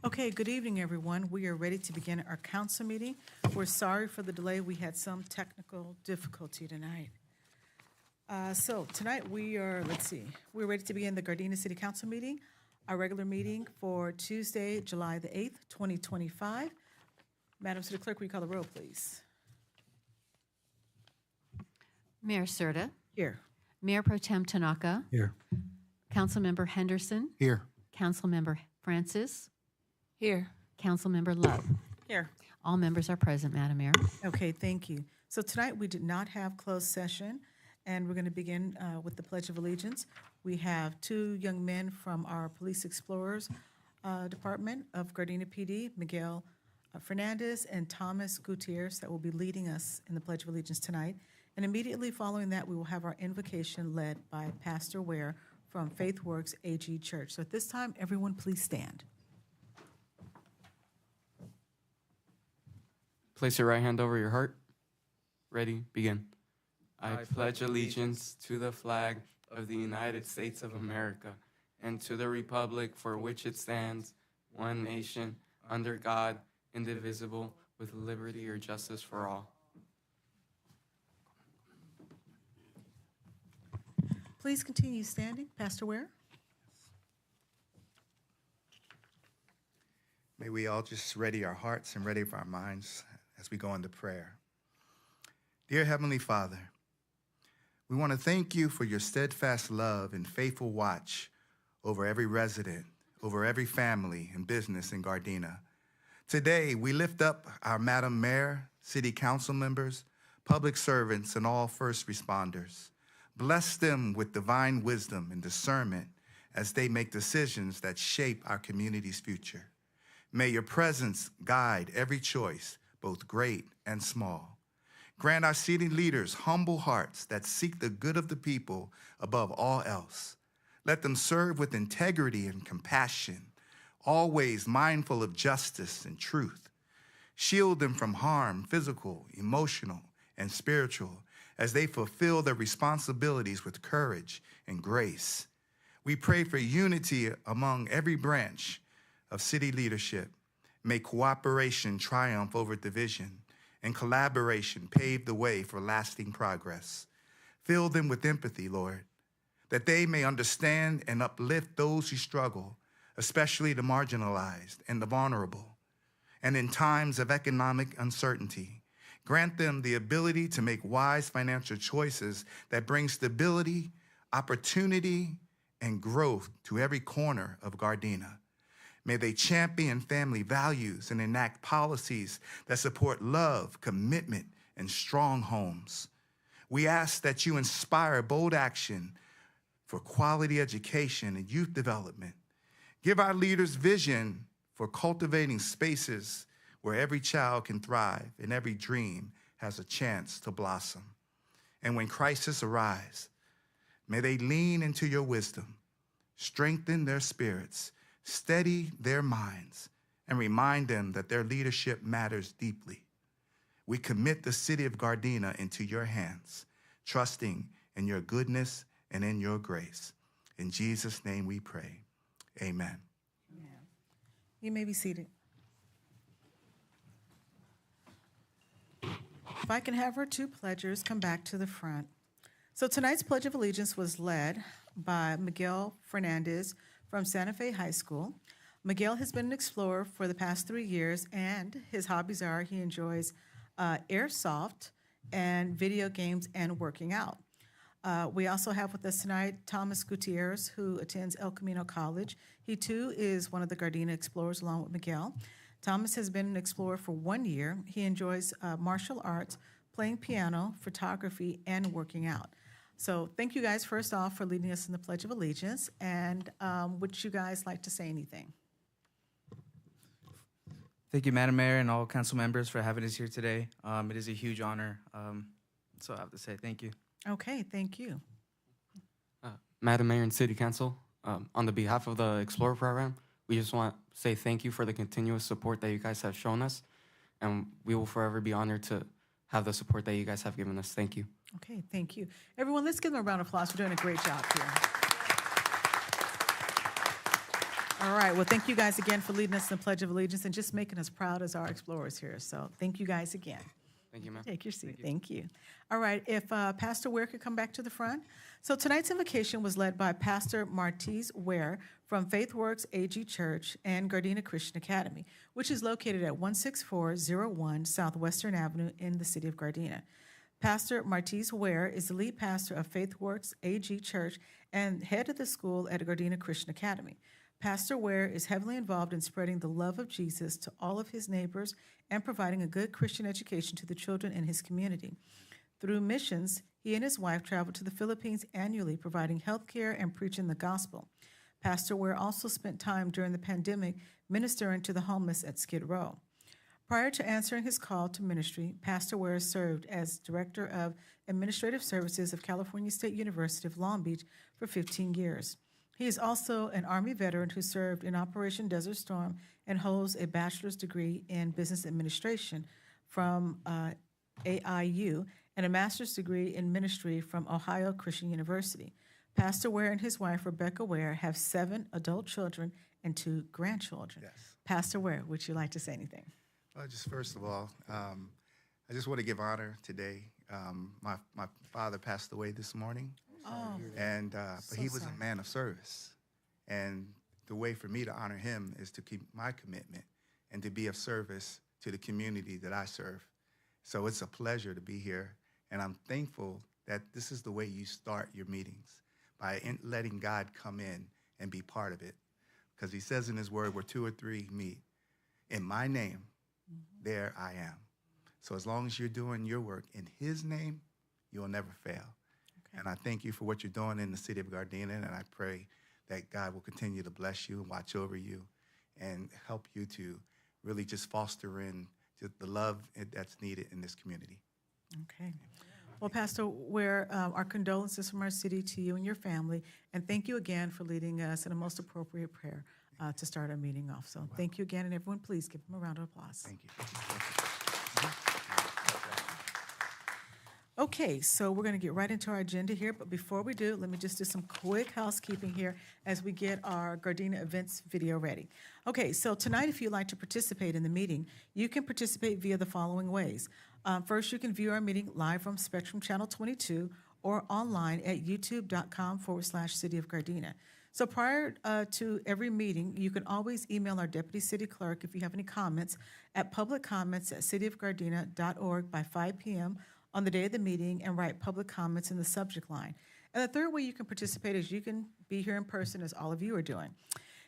Okay, good evening, everyone. We are ready to begin our council meeting. We're sorry for the delay. We had some technical difficulty tonight. So tonight we're ready to begin the Gardena City Council meeting, our regular meeting for Tuesday, July the 8th, 2025. Madam City Clerk, will you call the roll, please? Mayor Serta, Here. Mayor Pro Tem Tanaka, Here. Councilmember Henderson, Here. Councilmember Francis, Here. Councilmember Love. Here. All members are present, Madam Mayor. Okay, thank you. So tonight, we did not have closed session, and we're going to begin with the Pledge of Allegiance. We have two young men from our Police Explorers Department of Gardena PD, Miguel Fernandez and Thomas Gutierrez, that will be leading us in the Pledge of Allegiance tonight. And immediately following that, we will have our invocation led by Pastor Ware from FaithWorks AG Church. So at this time, everyone, please stand. Place your right hand over your heart. Ready, begin. I pledge allegiance to the flag of the United States of America and to the republic for which it stands, one nation, under God, indivisible, with liberty or justice for all. Please continue standing. Pastor Ware? May we all just ready our hearts and ready our minds as we go into prayer. Dear Heavenly Father, we want to thank you for your steadfast love and faithful watch over every resident, over every family and business in Gardena. Today, we lift up our Madam Mayor, City Council members, public servants, and all first responders. Bless them with divine wisdom and discernment as they make decisions that shape our community's future. May your presence guide every choice, both great and small. Grant our city leaders humble hearts that seek the good of the people above all else. Let them serve with integrity and compassion, always mindful of justice and truth. Shield them from harm, physical, emotional, and spiritual, as they fulfill their responsibilities with courage and grace. We pray for unity among every branch of city leadership. May cooperation triumph over division and collaboration pave the way for lasting progress. Fill them with empathy, Lord, that they may understand and uplift those who struggle, especially the marginalized and the vulnerable. And in times of economic uncertainty, grant them the ability to make wise financial choices that bring stability, opportunity, and growth to every corner of Gardena. May they champion family values and enact policies that support love, commitment, and strong homes. We ask that you inspire bold action for quality education and youth development. Give our leaders vision for cultivating spaces where every child can thrive and every dream has a chance to blossom. And when crises arise, may they lean into your wisdom, strengthen their spirits, steady their minds, and remind them that their leadership matters deeply. We commit the city of Gardena into your hands, trusting in your goodness and in your grace. In Jesus' name we pray. Amen. You may be seated. If I can have our two pledgers come back to the front. So tonight's Pledge of Allegiance was led by Miguel Fernandez from Santa Fe High School. Miguel has been an explorer for the past 3 years, and his hobbies are he enjoys airsoft and video games and working out. We also have with us tonight Thomas Gutierrez, who attends El Camino College. He too is one of the Gardena Explorers along with Miguel. Thomas has been an explorer for 1 year. He enjoys martial arts, playing piano, photography, and working out. So thank you guys first off for leading us in the Pledge of Allegiance. And would you guys like to say anything? Thank you, Madam Mayor, and all council members for having us here today. It is a huge honor. So I have to say thank you. Okay, thank you. Madam Mayor and City Council, on the behalf of the Explorer Program, we just want to say thank you for the continuous support that you guys have shown us, and we will forever be honored to have the support that you guys have given us. Thank you. Okay, thank you. Everyone, let's give them a round of applause for doing a great job here. All right, well, thank you guys again for leading us in the Pledge of Allegiance and just making us proud as our explorers here. So thank you guys again. Thank you, ma'am. Take your seat. Thank you. All right, if Pastor Ware could come back to the front. So tonight's invocation was led by Pastor Martise Ware from FaithWorks AG Church and Gardena Christian Academy, which is located at 16401 Southwestern Avenue in the city of Gardena. Pastor Martise Ware is the lead pastor of FaithWorks AG Church and head of the school at Gardena Christian Academy. Pastor Ware is heavily involved in spreading the love of Jesus to all of his neighbors and providing a good Christian education to the children in his community. Through missions, he and his wife travel to the Philippines annually, providing health care and preaching the gospel. Pastor Ware also spent time during the pandemic ministering to the homeless at Skid Row. Prior to answering his call to ministry, Pastor Ware served as Director of Administrative Services of California State University of Long Beach for 15 years. He is also an Army veteran who served in Operation Desert Storm and holds a bachelor's degree in business administration from AIU and a master's degree in ministry from Ohio Christian University. Pastor Ware and his wife, Rebecca Ware, have 7 adult children and 2 grandchildren. Yes. Pastor Ware, would you like to say anything? Well, just first of all, I just want to give honor today. My father passed away this morning, Oh, and but So he was sorry. a man of service. And the way for me to honor him is to keep my commitment and to be of service to the community that I serve. So it's a pleasure to be here, and I'm thankful that this is the way you start your meetings, by letting God come in and be part of it. Because he says in his word, where 2 or 3 meet, in my name, there I am. So as long as you're doing your work in his name, you'll never fail. Okay. And I thank you for what you're doing in the city of Gardena, and I pray that God will continue to bless you and watch over you and help you to really just foster in just the love that's needed in this community. okay. Well, Pastor Ware, our condolences from our city to you and your family, and thank you again for leading us in a most appropriate prayer to start our meeting off. So thank you again, and everyone, please give him a round of applause. Thank you. Okay, so we're going to get right into our agenda here, but before we do, let me just do some quick housekeeping here as we get our Gardena events video ready. Okay, so tonight, if you'd like to participate in the meeting, you can participate via the following ways. First, you can view our meeting live from Spectrum Channel 22 or online at youtube.com/City of Gardena. So prior to every meeting, you can always email our Deputy City Clerk if you have any comments at publiccomments@cityofgardena.org by 5 p.m. on the day of the meeting and write public comments in the subject line. And the third way you can participate is you can be here in person, as all of you are doing.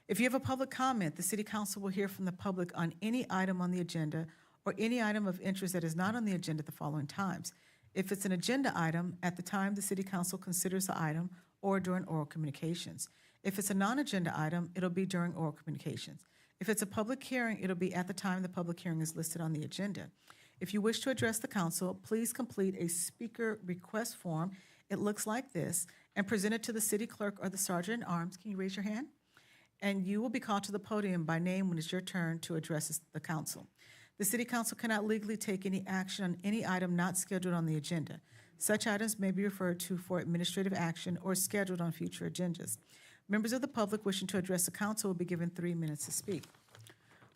If you have a public comment, the City Council will hear from the public on any item on the agenda or any item of interest that is not on the agenda at the following times. If it's an agenda item, at the time the City Council considers the item or during oral communications. If it's a non-agenda item, it'll be during oral communications. If it's a public hearing, it'll be at the time the public hearing is listed on the agenda. If you wish to address the council, please complete a speaker request form. It looks like this, and present it to the city clerk or the sergeant at arms. Can you raise your hand? And you will be called to the podium by name when it's your turn to address the council. The city council cannot legally take any action on any item not scheduled on the agenda. Such items may be referred to for administrative action or scheduled on future agendas. Members of the public wishing to address the council will be given 3 minutes to speak.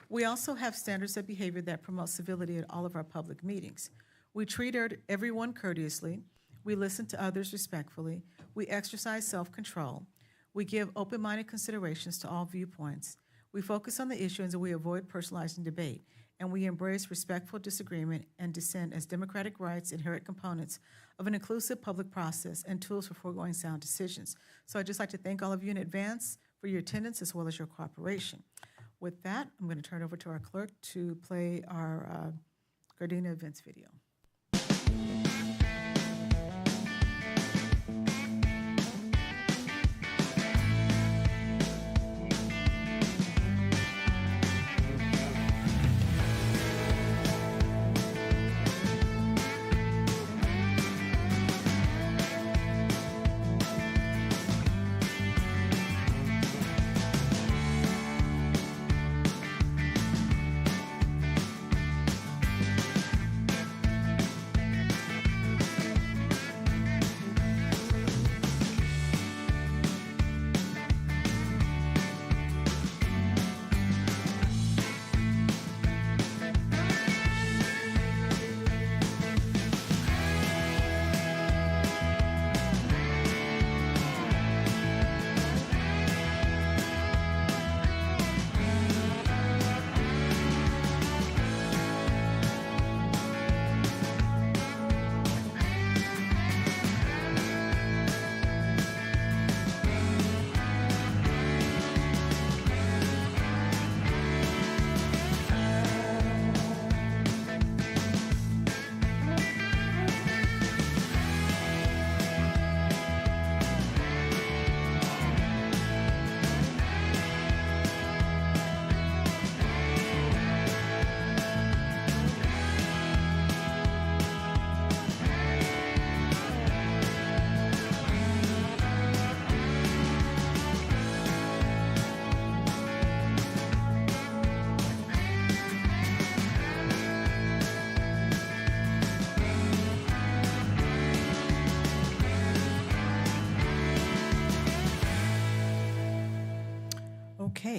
We also have standards of behavior that promote civility at all of our public meetings. We treat everyone courteously. We listen to others respectfully. We exercise self-control. We give open-minded considerations to all viewpoints. We focus on the issues and we avoid personalizing debate. And we embrace respectful disagreement and dissent as democratic rights, inherent components of an inclusive public process and tools for foregoing sound decisions. So I'd just like to thank all of you in advance for your attendance as well as your cooperation. With that, I'm going to turn it over to our clerk to play our Gardena events video.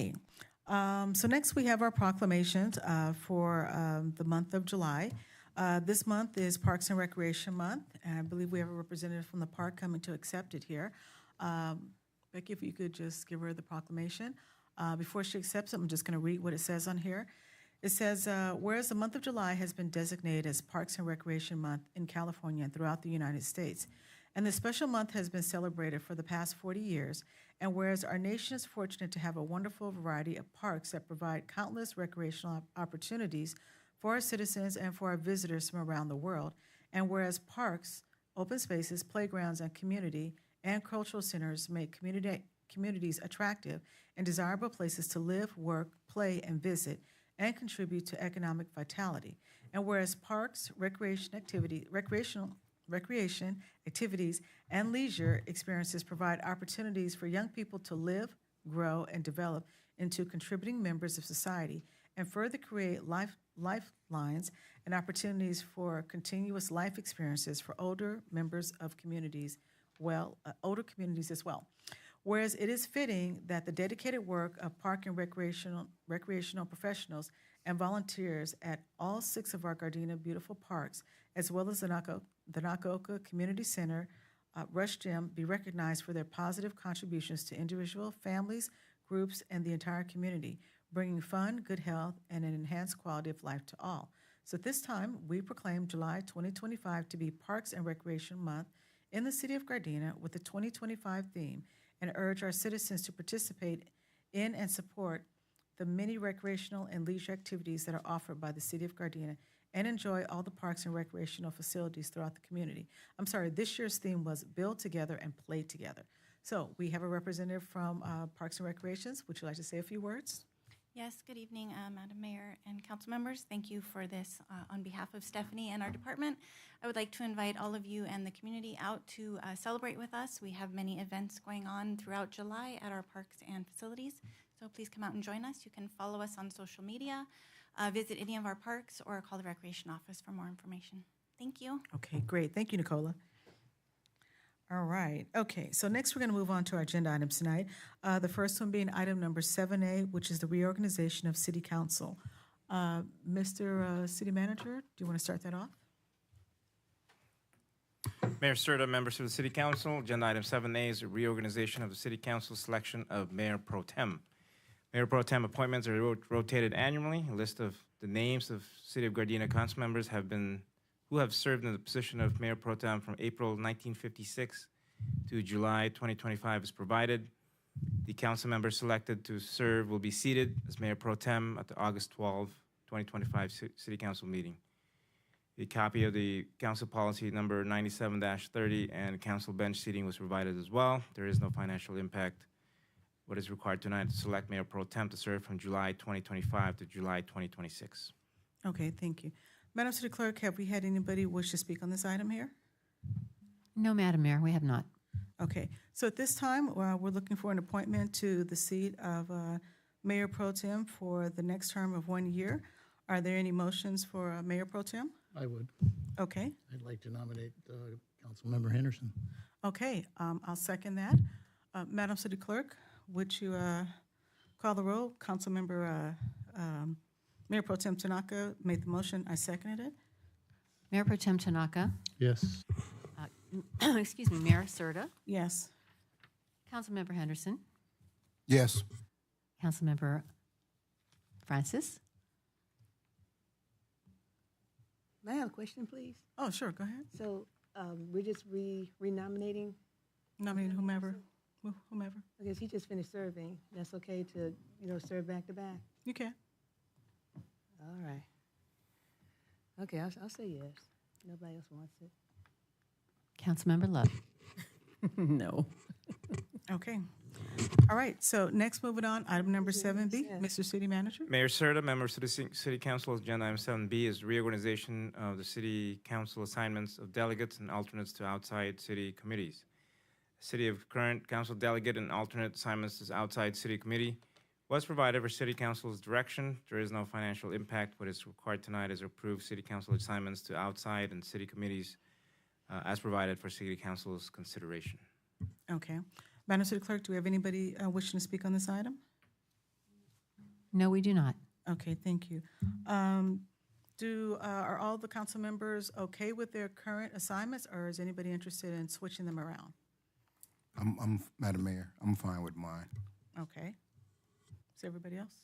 Okay. So next we have our proclamations for the month of July. This month is Parks and Recreation Month, and I believe we have a representative from the park coming to accept it here. Becky, if you could just give her the proclamation. Before she accepts it, I'm just going to read what it says on here. It says, whereas the month of July has been designated as Parks and Recreation Month in California and throughout the United States, and this special month has been celebrated for the past 40 years, and whereas our nation is fortunate to have a wonderful variety of parks that provide countless recreational opportunities for our citizens and for our visitors from around the world, and whereas parks, open spaces, playgrounds, and community and cultural centers make communities attractive and desirable places to live, work, play, and visit, and contribute to economic vitality. And whereas parks, recreation activities, and leisure experiences provide opportunities for young people to live, grow, and develop into contributing members of society, and further create lifelines and opportunities for continuous life experiences for older members of communities, older communities as well. Whereas it is fitting that the dedicated work of park and recreational professionals and volunteers at all 6 of our Gardena beautiful parks, as well as the Nakaoka Community Center, Rush Gym, be recognized for their positive contributions to individual, families, groups, and the entire community, bringing fun, good health, and an enhanced quality of life to all. So at this time, we proclaim July 2025 to be Parks and Recreation Month in the city of Gardena with the 2025 theme, and urge our citizens to participate in and support the many recreational and leisure activities that are offered by the city of Gardena and enjoy all the parks and recreational facilities throughout the community. I'm sorry, this year's theme was Build Together and Play Together. So we have a representative from Parks and Recreations. Would you like to say a few words? Yes, good evening, Madam Mayor and council members. Thank you for this. On behalf of Stephanie and our department, I would like to invite all of you and the community out to celebrate with us. We have many events going on throughout July at our parks and facilities, so please come out and join us. You can follow us on social media, visit any of our parks, or call the Recreation Office for more information. Thank you. Okay, great. Thank you, Nicola. All right. Okay, so next we're going to move on to our agenda items tonight. The first one being item number 7A, which is the reorganization of City Council. Mr. City Manager, do you want to start that off? Mayor Serta, members of the City Council, agenda item 7A is a reorganization of the City Council selection of Mayor Pro Tem. Mayor Pro Tem appointments are rotated annually. A list of the names of City of Gardena council members who have served in the position of Mayor Pro Tem from April 1956 to July 2025 is provided. The council members selected to serve will be seated as Mayor Pro Tem at the August 12, 2025 City Council meeting. A copy of the council policy number 97-30 and council bench seating was provided as well. There is no financial impact. What is required tonight is to select Mayor Pro Tem to serve from July 2025 to July 2026. Okay, thank you. Madam City Clerk, have we had anybody wish to speak on this item here? No, Madam Mayor, we have not. Okay, so at this time, we're looking for an appointment to the seat of Mayor Pro Tem for the next term of 1 year. Are there any motions for Mayor Pro Tem? I would. Okay, I'd like to nominate Councilmember Henderson. okay, I'll second that. Madam City Clerk, would you call the roll? Councilmember Mayor Pro Tem Tanaka made the motion. I seconded it. Mayor Pro Tem Tanaka, Yes. excuse me, Mayor Serta, Yes. Councilmember Henderson, Yes. Councilmember Francis, May I have a question, please? Oh, sure, go ahead. So we're just renominating? Nominate whomever. Whomever. I guess he just finished serving. That's okay to, serve back to back? You can. All right. Okay, I'll say yes. Nobody else wants it. Councilmember Love. No. Okay. All right, so next moving on, item number 7B, Yes. Mr. City Manager. Mayor Serta, members of the City Council, agenda item 7B is reorganization of the City Council assignments of delegates and alternates to outside city committees. City of current council delegate and alternate assignments to outside city committee was provided for City Council's direction. There is no financial impact. What is required tonight is approve City Council assignments to outside and city committees as provided for City Council's consideration. Okay. Madam City Clerk, do we have anybody wishing to speak on this item? No, we do not. Okay, thank you. Are all the council members okay with their current assignments, or is anybody interested in switching them around? Madam Mayor, I'm fine with mine. Okay. Is everybody else?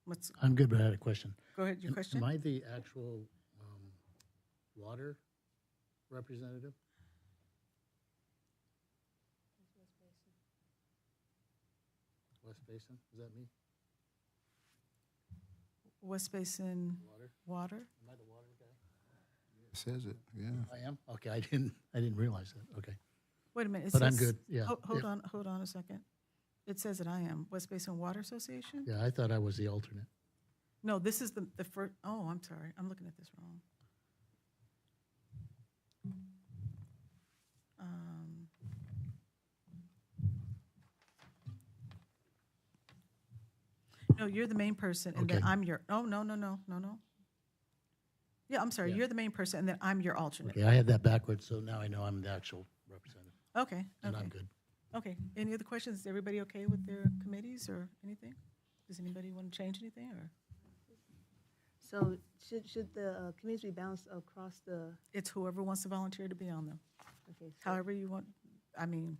What's, I'm good, but I had a question. go ahead, your question? Am I the actual water representative? West Basin, is that me? West Basin Water? Water? Am I the water guy? It says it, yeah. I am? Okay, I didn't realize that, okay. Wait a minute. it But I'm says- good, yeah. Hold Yeah. hold on a second. It says that I am West Basin Water Association? Yeah, I thought I was the alternate. No, this is the first, oh, I'm sorry, I'm looking at this wrong. Um, No, you're the main person, and then Okay. I'm your, oh, no. Yeah, I'm sorry, Yeah. you're the main person, and then I'm your alternate. Okay, I had that backwards, so now I know I'm the actual representative, Okay, and I'm okay, good. okay. Any other questions? Is everybody okay with their committees or anything? Does anybody want to change anything, or? So should the committees be balanced across the, It's whoever wants to volunteer to be on them. okay, so However you want, I mean,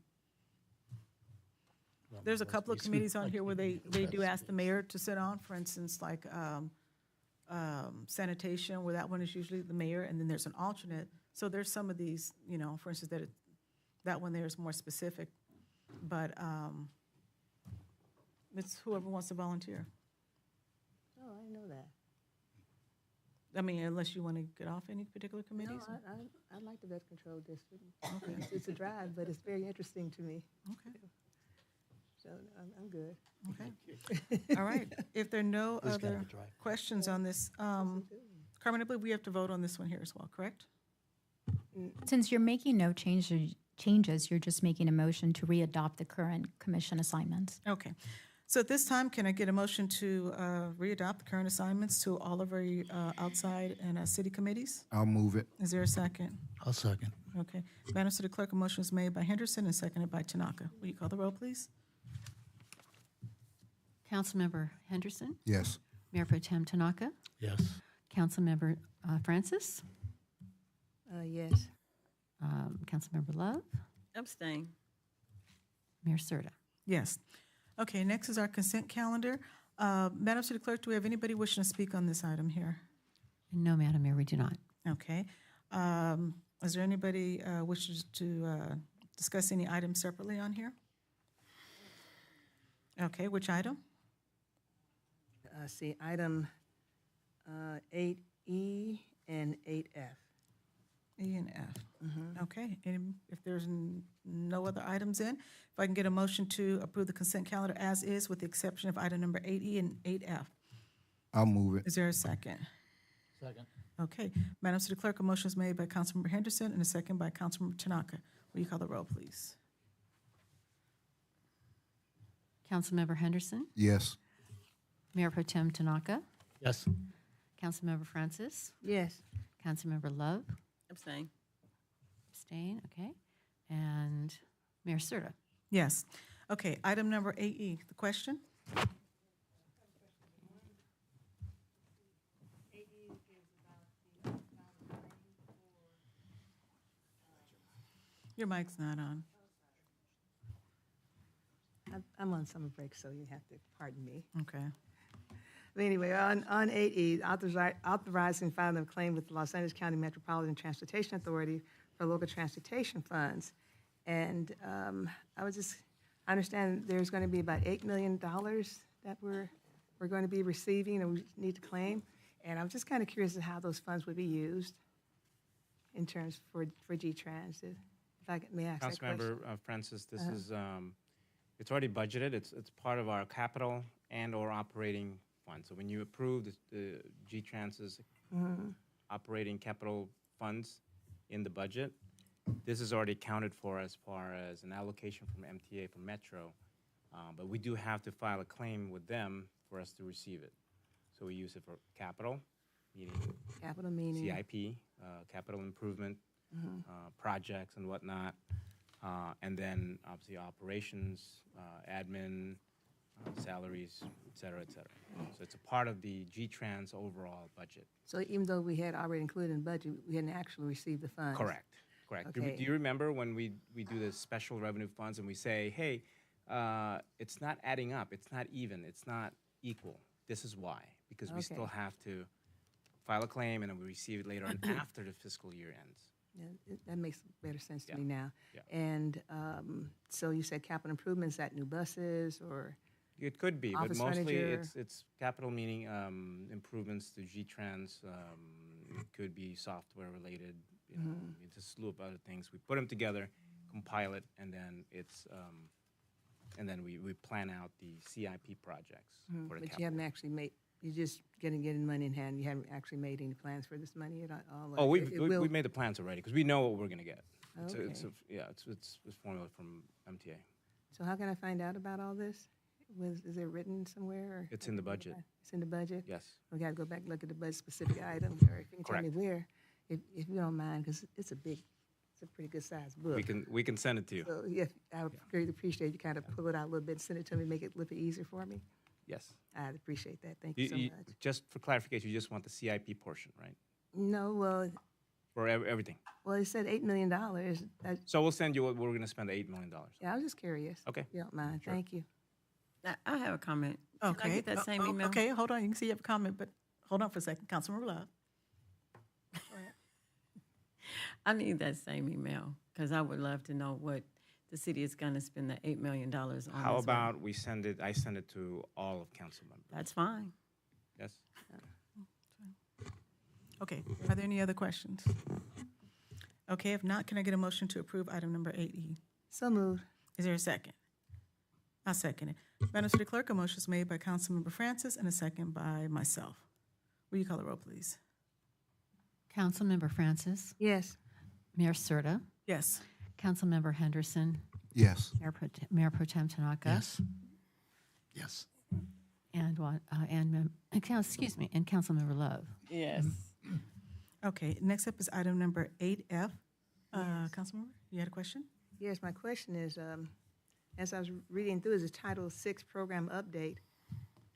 Well, there's a West couple of Basin. committees on here where they do ask the mayor to sit on, for instance, like sanitation, where that one is usually the mayor, and then there's an alternate. So there's some of these, for instance, that one there is more specific, but it's whoever wants to volunteer. oh, I didn't know that. I mean, unless you want to get off any particular No, committees. I like the Vector Control District. It's a drive, but it's very interesting to me, Okay, so I'm good. okay. All right. If there are no This kind of other a drive. questions on this, Carmen, I believe we have to vote on this one here as well, correct? Since you're making no changes, you're just making a motion to readopt the current commission assignments. Okay. So at this time, can I get a motion to readopt the current assignments to all of our outside and city committees? I'll move it. Is there a second? I'll second. Okay. Madam City Clerk, a motion is made by Henderson and seconded by Tanaka. Will you call the roll, please? Councilmember Henderson, Yes. Mayor Pro Tem Tanaka, Yes. Councilmember Francis, Yes. Councilmember Love, Abstain. Mayor Serta. Yes. Okay, next is our consent calendar. Madam City Clerk, do we have anybody wishing to speak on this item here? No, Madam Mayor, we do not. Okay. Is there anybody wishes to discuss any items separately on here? Okay, which item? See, item 8E and 8F. E and F. Okay, and if there's no other items in, if I can get a motion to approve the consent calendar as is with the exception of item number 8E and 8F. I'll move it. Is there a second? Second. Okay, Madam City Clerk, a motion is made by Councilmember Henderson and a second by Councilmember Tanaka. Will you call the roll, please? Councilmember Henderson, Yes. Mayor Pro Tem Tanaka, Yes. Councilmember Francis, Yes. Councilmember Love, Abstain. abstain, okay, and Mayor Serta. Yes. Okay, item number 8E, the question? Your mic's not on. I'm on summer break, so you have to pardon me. Okay. But anyway, on 8E, authorizing filing of claim with the Los Angeles County Metropolitan Transportation Authority for local transportation funds. And I understand there's going to be about $8 million that we're going to be receiving and we need to claim. And I'm just kind of curious as to how those funds would be used in terms for G-Trans. If I may ask that question. Councilmember Francis, this is, it's already budgeted. It's part of our capital and/or operating fund. So when you approve the G-Trans's operating capital funds in the budget, this is already accounted for as far as an allocation from MTA for Metro. But we do have to file a claim with them for us to receive it. So we use it for capital, meaning Capital meaning. CIP, capital improvement projects and whatnot. And then obviously operations, admin, salaries, et cetera, et cetera. So it's a part of the G-Trans overall budget. So even though we had already included in budget, we hadn't actually received the funds? Correct, correct. Do Okay. you remember when we do the special revenue funds and we say, hey, it's not adding up, it's not even, it's not equal. This is why, because we still Okay. have to file a claim and then we receive it later on after the fiscal year ends. Yeah, that makes better sense to Yeah. me now. Yeah. And so you said capital improvements, that new buses or? It could be, but Office mostly furniture. it's capital, meaning improvements to G-Trans. It could be software related, you know, it's a slew of other things. We put them together, compile it, and then we plan out the CIP projects for the But capital. you haven't actually made, you're just getting money in hand. You haven't actually made any plans for this money at all? Oh, It will- we've made the plans already because we know what we're going to get. It's Okay. it's formula from MTA. So how can I find out about all this? Is it written somewhere? Or It's in the budget. It's in the budget? Yes. We got to go back and look at the budget specific items, or if you can tell me Correct. where, if you don't mind, because it's a pretty good sized book. We can send it to you. So, yeah, I would greatly appreciate you kind of pull it out a little bit and send it to me, make it a little bit easier for me. Yes. I'd appreciate that. Thank you so much. Just for clarification, you just want the CIP portion, right? No, well, For everything. it said $8 million. So we'll send you what we're going to spend the $8 million. Yeah, I was just curious. Okay. If you don't mind. Sure. Thank you. I have a comment. Can I Okay. get that same email? Okay, hold on. You can see you have a comment, but hold on for a second. Councilmember Love. I need that same email because I would love to know what the city is going to spend the $8 million on. How as well. about I send it to all of council members? That's fine. Yes? Okay, are there any other questions? Okay, if not, can I get a motion to approve item number 8E? So moved. Is there a second? I'll second it. Madam City Clerk, a motion is made by Councilmember Francis and a second by myself. Will you call the roll, please? Councilmember Francis, Yes. Mayor Serta, Yes. Councilmember Henderson, Yes. Mayor Pro Tem Tanaka, Yes. and Councilmember Love. Yes. Okay, next up is item number 8F. Councilmember, you had a question? Yes, my question is, as I was reading through, is a Title VI program update.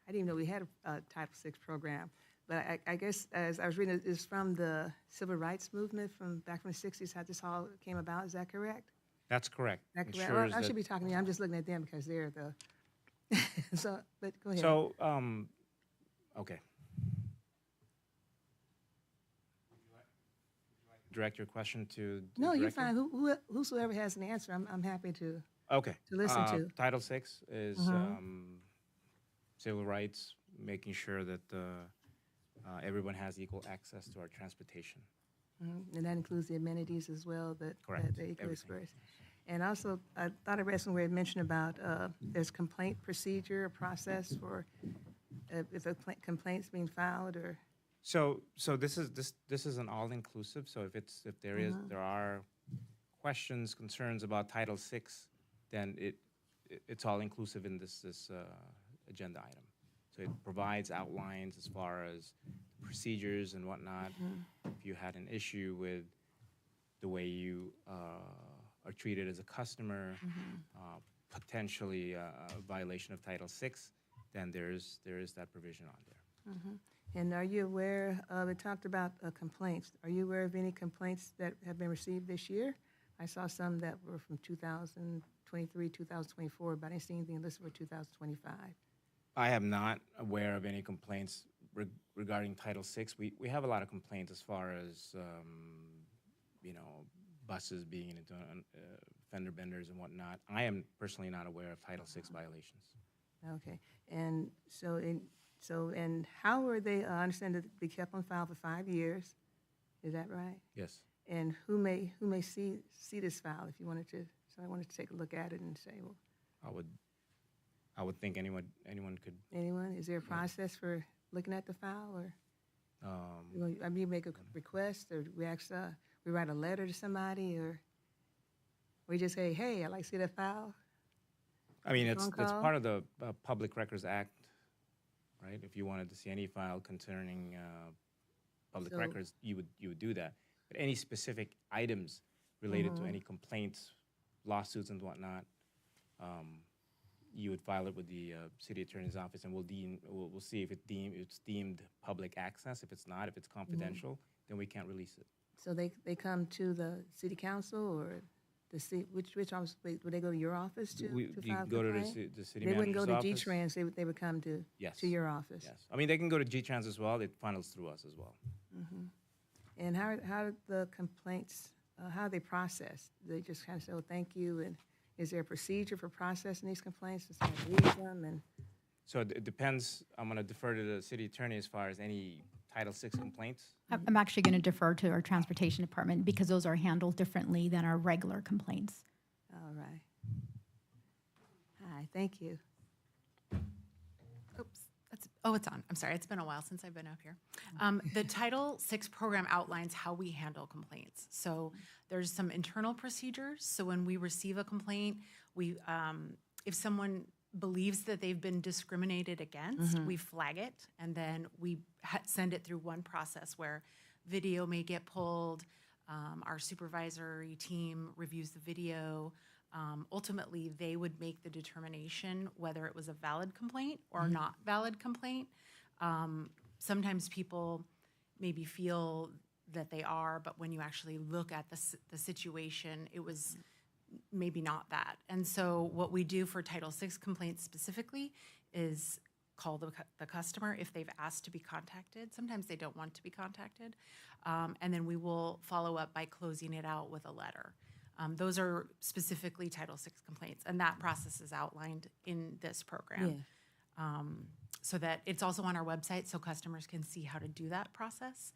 I didn't even know we had a Title VI program. But I guess as I was reading, it's from the civil rights movement from back from the 60s, how this all came about. Is that correct? That's correct. Is that correct? Ensures Well, I that- should be talking to you. I'm just looking at them because they're the, so, but go ahead. So, okay. Direct your question to the No, you're director? fine. Whosoever has an answer, I'm happy to. Okay. to listen to. Title VI is Mhm. civil rights, making sure that everyone has equal access to our transportation. And that includes the amenities as well that Correct. the Eco Everything. Express. And also, I thought I read somewhere it mentioned about there's complaint procedure, a process for if a complaint's being filed or. So this is an all-inclusive, so if there are questions, concerns about Title VI, then it's all-inclusive in this agenda item. So it provides outlines as far as procedures and whatnot. If you had an issue with the way you are treated as a customer, potentially a violation of Title VI, then there is that provision on there. And are you aware of, it talked about complaints. Are you aware of any complaints that have been received this year? I saw some that were from 2023, 2024, but I didn't see anything listed for 2025. I am not aware of any complaints regarding Title VI. We have a lot of complaints as far as, buses being into fender benders and whatnot. I am personally not aware of Title VI violations. Okay, and and how were they, I understand that they kept on file for 5 years, is that right? Yes. And who may see this file if you wanted to, so I wanted to take a look at it and say, well, I would think anyone could. anyone, is there a process for looking at the file, or? You make a request, or we write a letter to somebody, or we just say, hey, I'd like to see that file? I mean, it's Phone call? part of the Public Records Act, right? If you wanted to see any file concerning public So- records, you would do that. But any specific items related to any complaints, lawsuits, and whatnot, you would file it with the city attorney's office, and we'll see if it's deemed public access. If it's not, if it's confidential, then we can't release it. So they come to the city council or the city, which office, would they go to your office to You file a go to complaint? the city They wouldn't go manager's to office. G-Trans, they would come to Yes. to your office? Yes. I mean, they can go to G-Trans as well. It funnels through us as well. And how are the complaints, how are they processed? They just kind of say, oh, thank you, and is there a procedure for processing these complaints? Does someone read them, and So it depends. I'm going to defer to the city attorney as far as any Title VI complaints. I'm actually going to defer to our transportation department because those are handled differently than our regular complaints. all right. Hi, thank you. Oops. It's on. I'm sorry. It's been a while since I've been up here. The Title VI program outlines how we handle complaints. So there's some internal procedures. So when we receive a complaint, if someone believes that they've been discriminated against, we flag it, and then we send it through one process where video may get pulled. Our supervisory team reviews the video. Ultimately, they would make the determination whether it was a valid complaint or not valid complaint. Sometimes people maybe feel that they are, but when you actually look at the situation, it was maybe not that. And so what we do for Title VI complaints specifically is call the customer if they've asked to be contacted. Sometimes they don't want to be contacted. And then we will follow up by closing it out with a letter. Those are specifically Title VI complaints, and that process is outlined in this program. So that it's also on our website so customers can see how to do that process.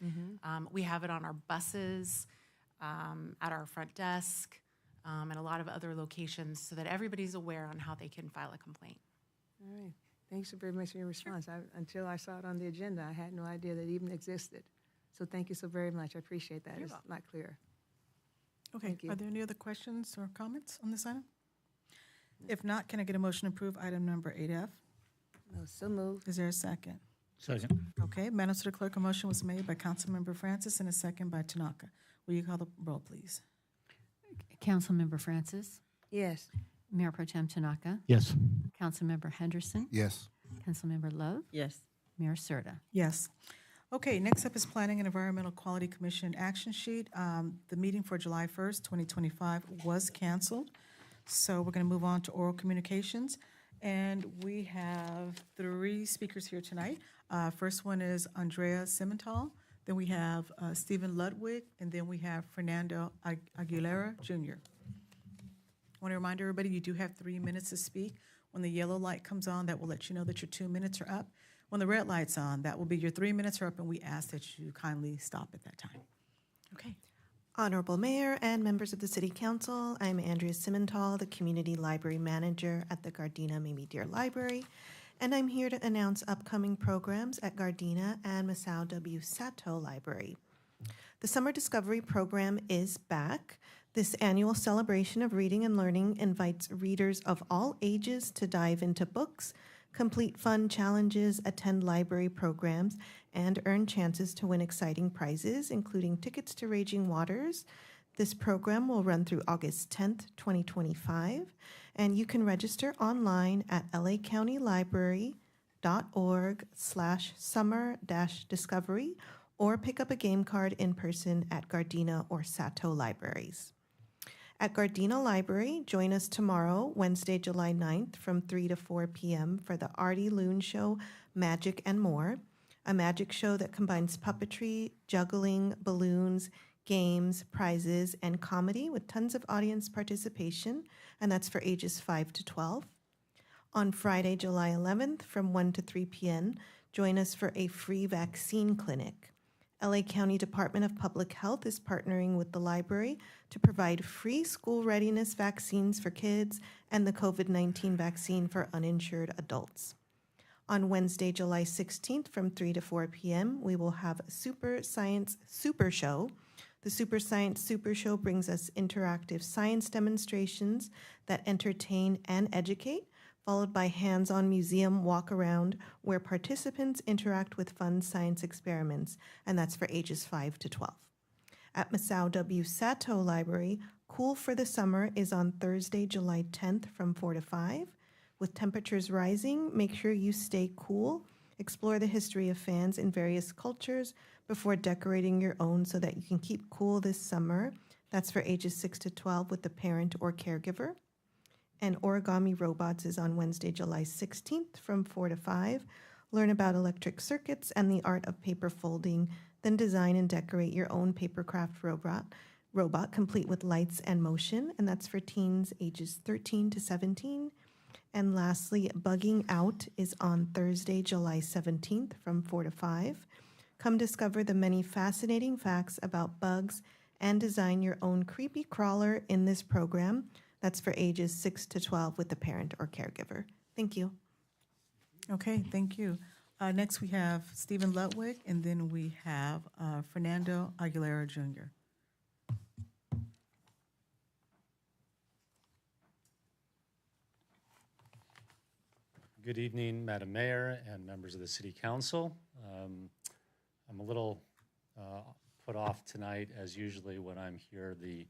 We have it on our buses, at our front desk, and a lot of other locations so that everybody's aware on how they can file a complaint. All right. Thanks very much for your response. Until I saw it on the agenda, I had no idea that it even existed. So thank you so very much. I appreciate that. You're It's welcome. not clear. Okay, Thank you. are there any other questions or comments on this item? If not, can I get a motion to approve item number 8F? No, so moved. Is there a second? Second. Okay, Madam City Clerk, a motion was made by Councilmember Francis and a second by Tanaka. Will you call the roll, please? Councilmember Francis, Yes. Mayor Pro Tem Tanaka, Yes. Councilmember Henderson, Yes. Councilmember Love, Yes. Mayor Serta. Yes. Okay, next up is Planning and Environmental Quality Commission action sheet. The meeting for July 1st, 2025 was canceled. So we're going to move on to oral communications. And we have 3 speakers here tonight. First one is Andrea Simmental. Then we have Stephen Ludwig, and then we have Fernando Aguilera Jr. I want to remind everybody, you do have 3 minutes to speak. When the yellow light comes on, that will let you know that your 2 minutes are up. When the red light's on, that will be your 3 minutes are up, and we ask that you kindly stop at that time. Okay. Honorable Mayor and members of the City Council, I'm Andrea Simmental, the Community Library Manager at the Gardena Mamie Deer Library, and I'm here to announce upcoming programs at Gardena and Masao W. Sato Library. The Summer Discovery Program is back. This annual celebration of reading and learning invites readers of all ages to dive into books, complete fun challenges, attend library programs, and earn chances to win exciting prizes, including tickets to Raging Waters. This program will run through August 10th, 2025, and you can register online at lacountylibrary.org/summer-discovery or pick up a game card in person at Gardena or Sato Libraries. At Gardena Library, join us tomorrow, Wednesday, July 9th, from 3 to 4 p.m. for the Artie Loon Show, Magic and More, a magic show that combines puppetry, juggling, balloons, games, prizes, and comedy with tons of audience participation, and that's for ages 5 to 12. On Friday, July 11th, from 1 to 3 p.m., join us for a free vaccine clinic. LA County Department of Public Health is partnering with the library to provide free school readiness vaccines for kids and the COVID-19 vaccine for uninsured adults. On Wednesday, July 16th from 3 to 4 p.m., we will have a Super Science Super Show. The Super Science Super Show brings us interactive science demonstrations that entertain and educate, followed by hands-on museum walk-around where participants interact with fun science experiments, and that's for ages 5 to 12. At Masao W. Sato Library, Cool for the Summer is on Thursday, July 10th from 4 to 5, With temperatures rising, make sure you stay cool. Explore the history of fans in various cultures before decorating your own so that you can keep cool this summer. That's for ages 6 to 12 with the parent or caregiver. And Origami Robots is on Wednesday, July 16th from 4 to 5. Learn about electric circuits and the art of paper folding, then design and decorate your own papercraft robot complete with lights and motion, and that's for teens ages 13 to 17. And lastly, Bugging Out is on Thursday, July 17th from 4 to 5. Come discover the many fascinating facts about bugs and design your own creepy crawler in this program. That's for ages 6 to 12 with the parent or caregiver. Thank you. Okay, thank you. Next, we have Stephen Ludwig, and then we have Fernando Aguilera Jr. Good evening, Madam Mayor and members of the City Council. I'm a little put off tonight, as usually when I'm here, the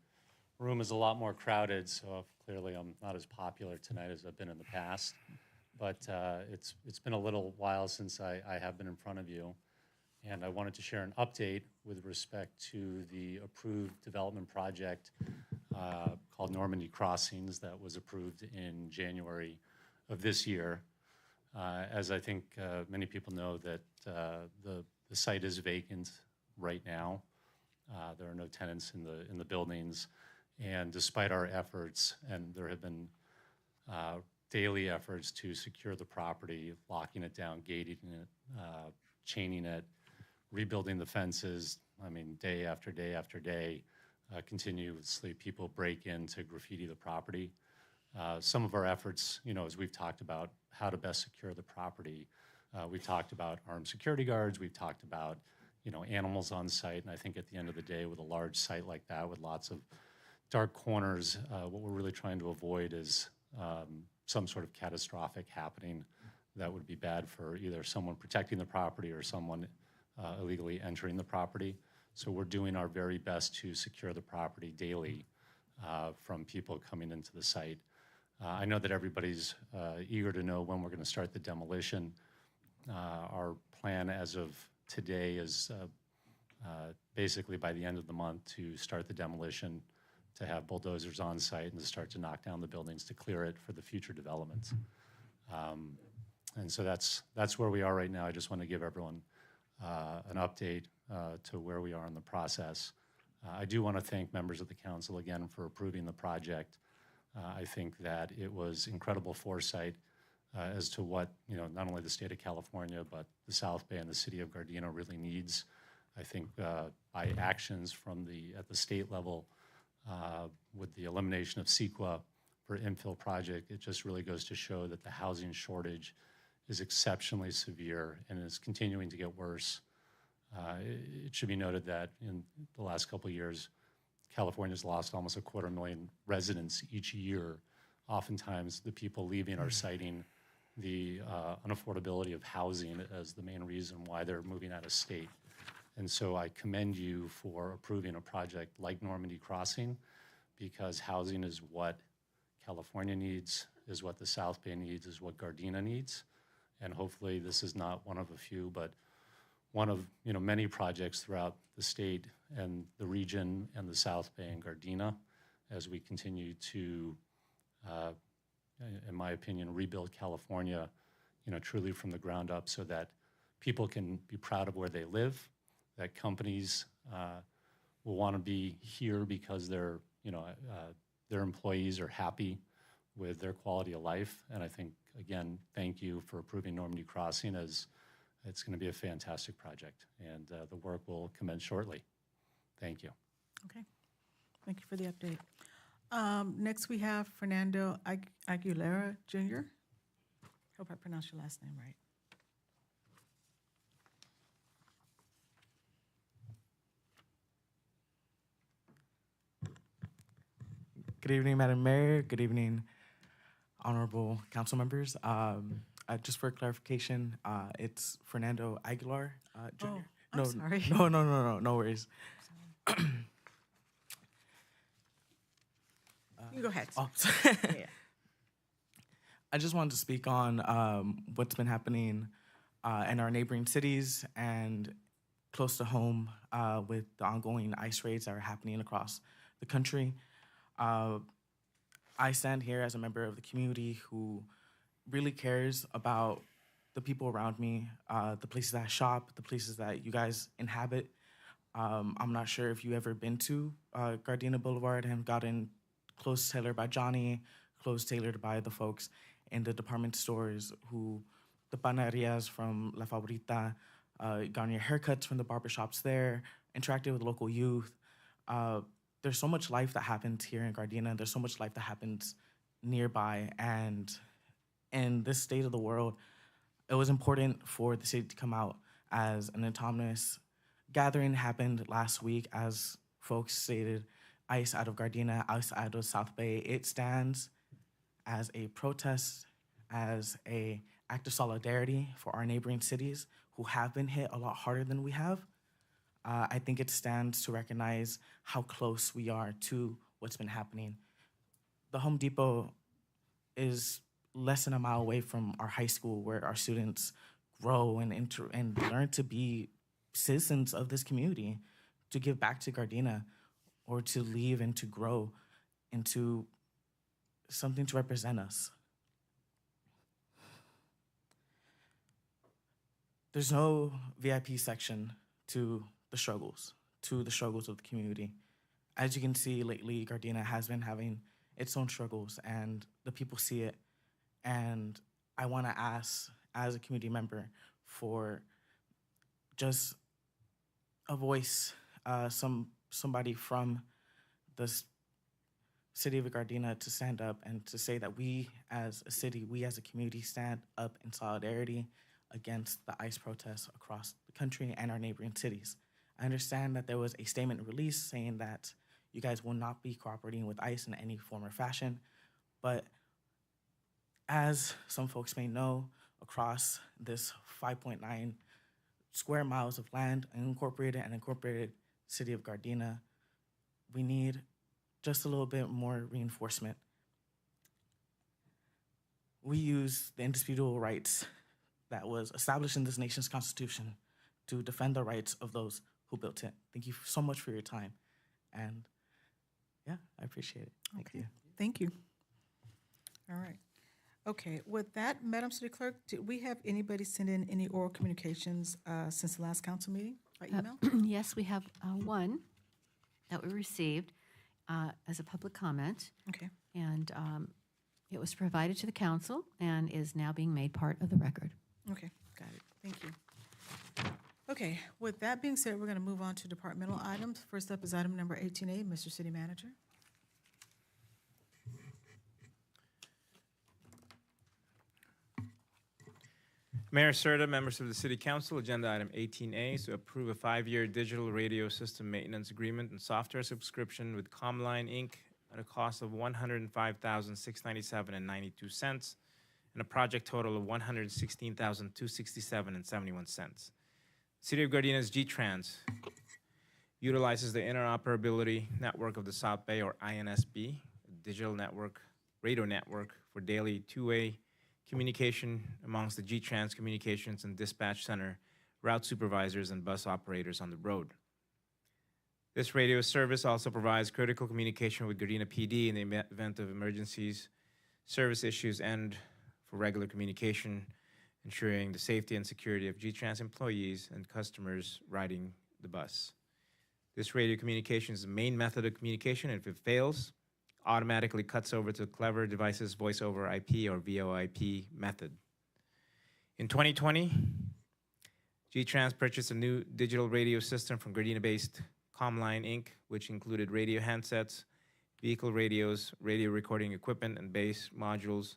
room is a lot more crowded, so clearly I'm not as popular tonight as I've been in the past. But it's been a little while since I have been in front of you, and I wanted to share an update with respect to the approved development project called Normandy Crossings that was approved in January of this year. As I think many people know, that the site is vacant right now. There are no tenants in the buildings, and despite our efforts, and there have been daily efforts to secure the property, locking it down, gating it, chaining it, rebuilding the fences. I mean, day after day after day, continuously people break in to graffiti the property. Some of our efforts, as we've talked about how to best secure the property, we've talked about armed security guards, we've talked about, animals on site, and I think at the end of the day, with a large site like that, with lots of dark corners, what we're really trying to avoid is some sort of catastrophic happening that would be bad for either someone protecting the property or someone illegally entering the property. So we're doing our very best to secure the property daily from people coming into the site. I know that everybody's eager to know when we're going to start the demolition. Our plan as of today is basically by the end of the month to start the demolition, to have bulldozers on site and to start to knock down the buildings to clear it for the future developments. And so that's where we are right now. I just want to give everyone an update to where we are in the process. I do want to thank members of the council again for approving the project. I think that it was incredible foresight as to what, not only the state of California, but the South Bay and the city of Gardena really needs. I think by actions at the state level, with the elimination of CEQA for infill project, it just really goes to show that the housing shortage is exceptionally severe and is continuing to get worse. It should be noted that in the last couple of years, California's lost almost 250,000 residents each year. Oftentimes, the people leaving are citing the unaffordability of housing as the main reason why they're moving out of state. And so I commend you for approving a project like Normandy Crossing, because housing is what California needs, is what the South Bay needs, is what Gardena needs. And hopefully this is not one of a few, but one of many projects throughout the state and the region and the South Bay and Gardena as we continue to, in my opinion, rebuild California, truly from the ground up so that people can be proud of where they live, that companies will want to be here because their employees are happy with their quality of life. And I think, again, thank you for approving Normandy Crossing, as it's going to be a fantastic project, and the work will commence shortly. Thank you. Okay, thank you for the update. Next, we have Fernando Aguilera Jr. Hope I pronounced your last name right. Good evening, Madam Mayor. Good evening, honorable council members. Just for clarification, it's Fernando Aguilar Jr. Oh, I'm sorry. No worries. You go ahead. Oh, Yeah. I just wanted to speak on what's been happening in our neighboring cities and close to home with the ongoing ICE raids that are happening across the country. I stand here as a member of the community who really cares about the people around me, the places that I shop, the places that you guys inhabit. I'm not sure if you've ever been to Gardena Boulevard and gotten clothes tailored by Johnny, clothes tailored by the folks in the department stores the panerias from La Favorita, gotten your haircuts from the barbershops there, interacted with local youth. There's so much life that happens here in Gardena. There's so much life that happens nearby. And in this state of the world, it was important for the city to come out as an autonomous gathering. Happened last week, as folks stated, ICE out of Gardena, ICE out of South Bay. It stands as a protest, as a act of solidarity for our neighboring cities who have been hit a lot harder than we have. I think it stands to recognize how close we are to what's been happening. The Home Depot is less than a mile away from our high school, where our students grow and learn to be citizens of this community, to give back to Gardena, or to leave and to grow into something to represent us. There's no VIP section to the struggles of the community. As you can see lately, Gardena has been having its own struggles, and the people see it. And I want to ask, as a community member, for just a voice, somebody from the city of Gardena to stand up and to say that we as a city, we as a community stand up in solidarity against the ICE protests across the country and our neighboring cities. I understand that there was a statement released saying that you guys will not be cooperating with ICE in any form or fashion, but as some folks may know, across this 5.9 square miles of land, unincorporated and incorporated city of Gardena, we need just a little bit more reinforcement. We use the indisputable rights that was established in this nation's constitution to defend the rights of those who built it. Thank you so much for your time. And yeah, I appreciate it. Thank you. Thank you. All right. Okay, with that, Madam City Clerk, did we have anybody send in any oral communications since the last council meeting by email? Yes, we have one that we received as a public comment. Okay. And it was provided to the council and is now being made part of the record. Okay, got it. Thank you. Okay, with that being said, we're going to move on to departmental items. First up is item number 18A, Mr. City Manager. Mayor Serta, members of the City Council, agenda item 18A is to approve a 5-year digital radio system maintenance agreement and software subscription with Comline Inc. at a cost of $105,697.92 and a project total of $116,267.71. City of Gardena's G-Trans utilizes the interoperability network of the South Bay, or INSB, a digital network, radio network for daily two-way communication amongst the G-Trans Communications and Dispatch Center, route supervisors, and bus operators on the road. This radio service also provides critical communication with Gardena PD in the event of emergencies, service issues, and for regular communication, ensuring the safety and security of G-Trans employees and customers riding the bus. This radio communication is the main method of communication, and if it fails, automatically cuts over to Clever Devices Voice over IP or VoIP method. In 2020, G-Trans purchased a new digital radio system from Gardena-based Comline Inc., which included radio handsets, vehicle radios, radio recording equipment, and base modules.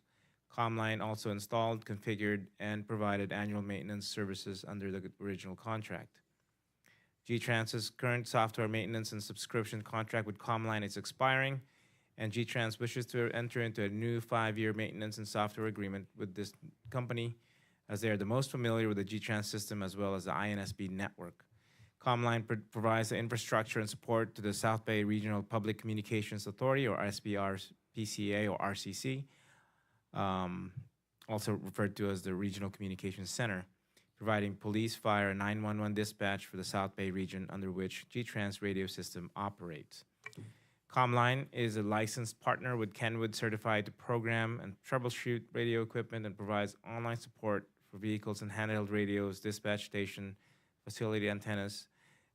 Comline also installed, configured, and provided annual maintenance services under the original contract. G-Trans's current software maintenance and subscription contract with Comline is expiring, and G-Trans wishes to enter into a new 5-year maintenance and software agreement with this company, as they are the most familiar with the G-Trans system as well as the INSB network. Comline provides the infrastructure and support to the South Bay Regional Public Communications Authority, or SBR PCA or RCC, also referred to as the Regional Communications Center, providing police, fire, and 911 dispatch for the South Bay region under which G-Trans radio system operates. Comline is a licensed partner with Kenwood certified to program and troubleshoot radio equipment and provides online support for vehicles and handheld radios, dispatch station, facility antennas,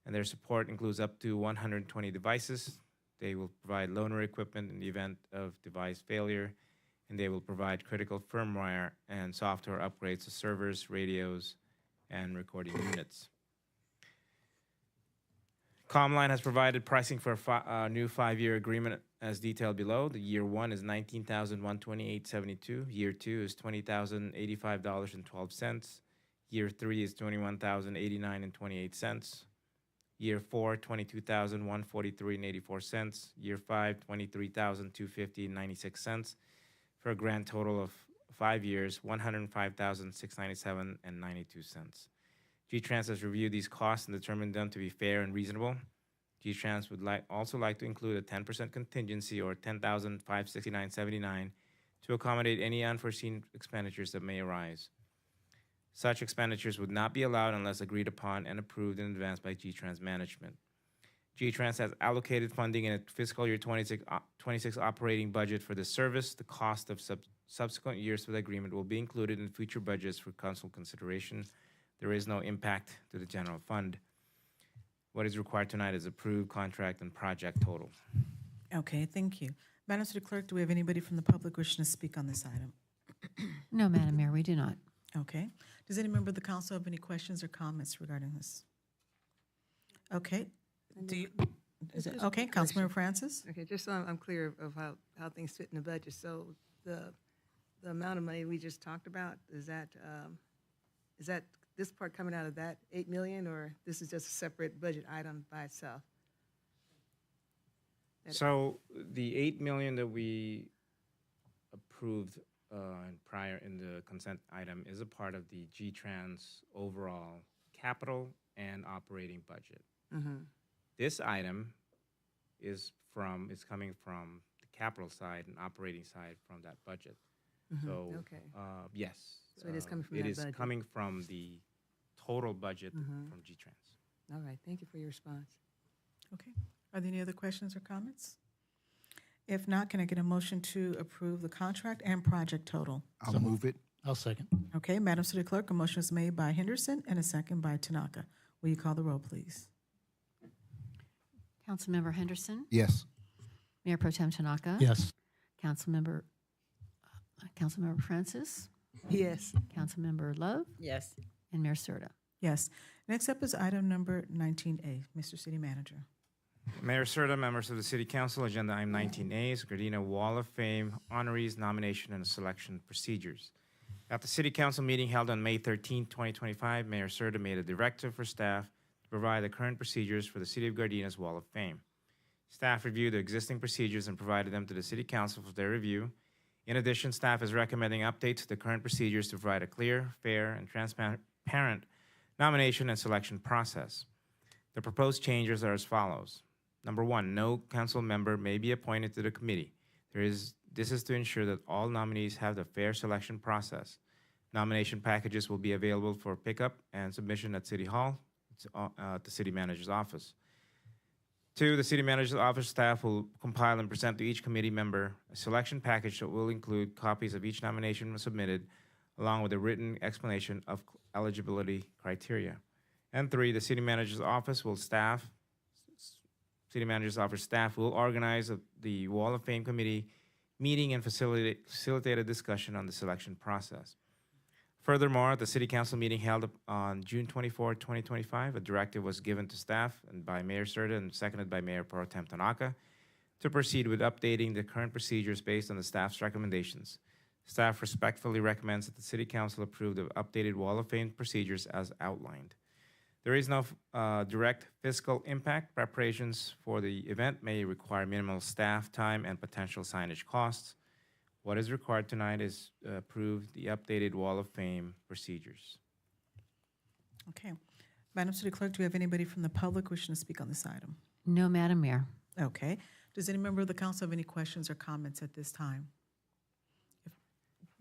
and their support includes up to 120 devices. They will provide loaner equipment in the event of device failure, and they will provide critical firmware and software upgrades to servers, radios, and recording units. Comline has provided pricing for a new 5-year agreement as detailed below. The year 1 is $19,128.72. Year 2 is $20,085.12. Year 3 is $21,089.28. Year 4, $22,143.84. Year 5, $23,250.96. For a grand total of 5 years, $105,697.92. G-Trans has reviewed these costs and determined them to be fair and reasonable. G-Trans would also like to include a 10% contingency or $10,569.79 to accommodate any unforeseen expenditures that may arise. Such expenditures would not be allowed unless agreed upon and approved in advance by G-Trans management. G-Trans has allocated funding in its fiscal year 26 operating budget for this service. The cost of subsequent years for the agreement will be included in future budgets for council consideration. There is no impact to the general fund. What is required tonight is approved contract and project total. Okay, thank you. Madam City Clerk, do we have anybody from the public wishing to speak on this item? No, Madam Mayor, we do not. Okay. Does any member of the council have any questions or comments regarding this? Okay. Okay, Councilmember Francis? Okay, just so I'm clear of how things fit in the budget. So the amount of money we just talked about, is that this part coming out of that 8 million, or this is just a separate budget item by itself? So the 8 million that we approved prior in the consent item is a part of the G-Trans overall capital and operating budget. Mm-hmm. This item is coming from the capital side and operating side from that budget. Mm-hmm. So, okay. Yes. So it is coming from it that is budget. coming from the total budget Mhm. from G-Trans. All right, thank you for your response. Okay. Are there any other questions or comments? If not, can I get a motion to approve the contract and project total? I'll move it. I'll second. Okay, Madam City Clerk, a motion is made by Henderson and a second by Tanaka. Will you call the roll, please? Councilmember Henderson, Yes. Mayor Pro Tem Tanaka. Yes. Councilmember Francis, Yes. Councilmember Love, Yes. and Mayor Serta. Yes. Next up is item number 19A. Mr. City Manager. Mayor Serta, members of the City Council, agenda item 19A is Gardena Wall of Fame honorees, nomination, and selection procedures. At the City Council meeting held on May 13, 2025, Mayor Serta made a directive for staff to provide the current procedures for the City of Gardena's Wall of Fame. Staff reviewed the existing procedures and provided them to the City Council for their review. In addition, staff is recommending updates to the current procedures to provide a clear, fair, and transparent nomination and selection process. The proposed changes are as follows. Number 1, no council member may be appointed to the committee. This is to ensure that all nominees have the fair selection process. Nomination packages will be available for pickup and submission at City Hall, at the City Manager's office. 2, the City Manager's office staff will compile and present to each committee member a selection package that will include copies of each nomination submitted, along with a written explanation of eligibility criteria. And 3, the City Manager's office staff will organize the Wall of Fame Committee meeting and facilitate a discussion on the selection process. Furthermore, at the City Council meeting held on June 24, 2025, a directive was given to staff and by Mayor Serta and seconded by Mayor Pro Tem Tanaka to proceed with updating the current procedures based on the staff's recommendations. Staff respectfully recommends that the City Council approve the updated Wall of Fame procedures as outlined. There is no direct fiscal impact. Preparations for the event may require minimal staff time and potential signage costs. What is required tonight is approve the updated Wall of Fame procedures. Okay. Madam City Clerk, do we have anybody from the public wishing to speak on this item? No, Madam Mayor. Okay. Does any member of the council have any questions or comments at this time?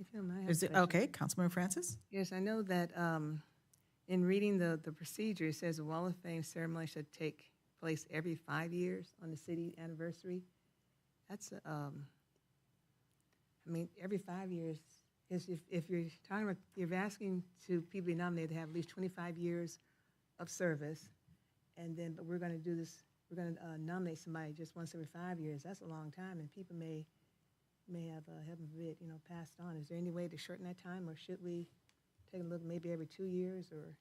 If you don't mind, I have Is a it, question. okay, Councilmember Francis? Yes, I know that in reading the procedure, it says the Wall of Fame ceremony should take place every 5 years on the city anniversary. That's, I mean, every 5 years, is if you're talking about, you're asking to people be nominated to have at least 25 years of service, and then, but we're going to do this, we're going to nominate somebody just once every 5 years. That's a long time, and people may have, heaven forbid, passed on. Is there any way to shorten that time, or should we take a look maybe every 2 years, or,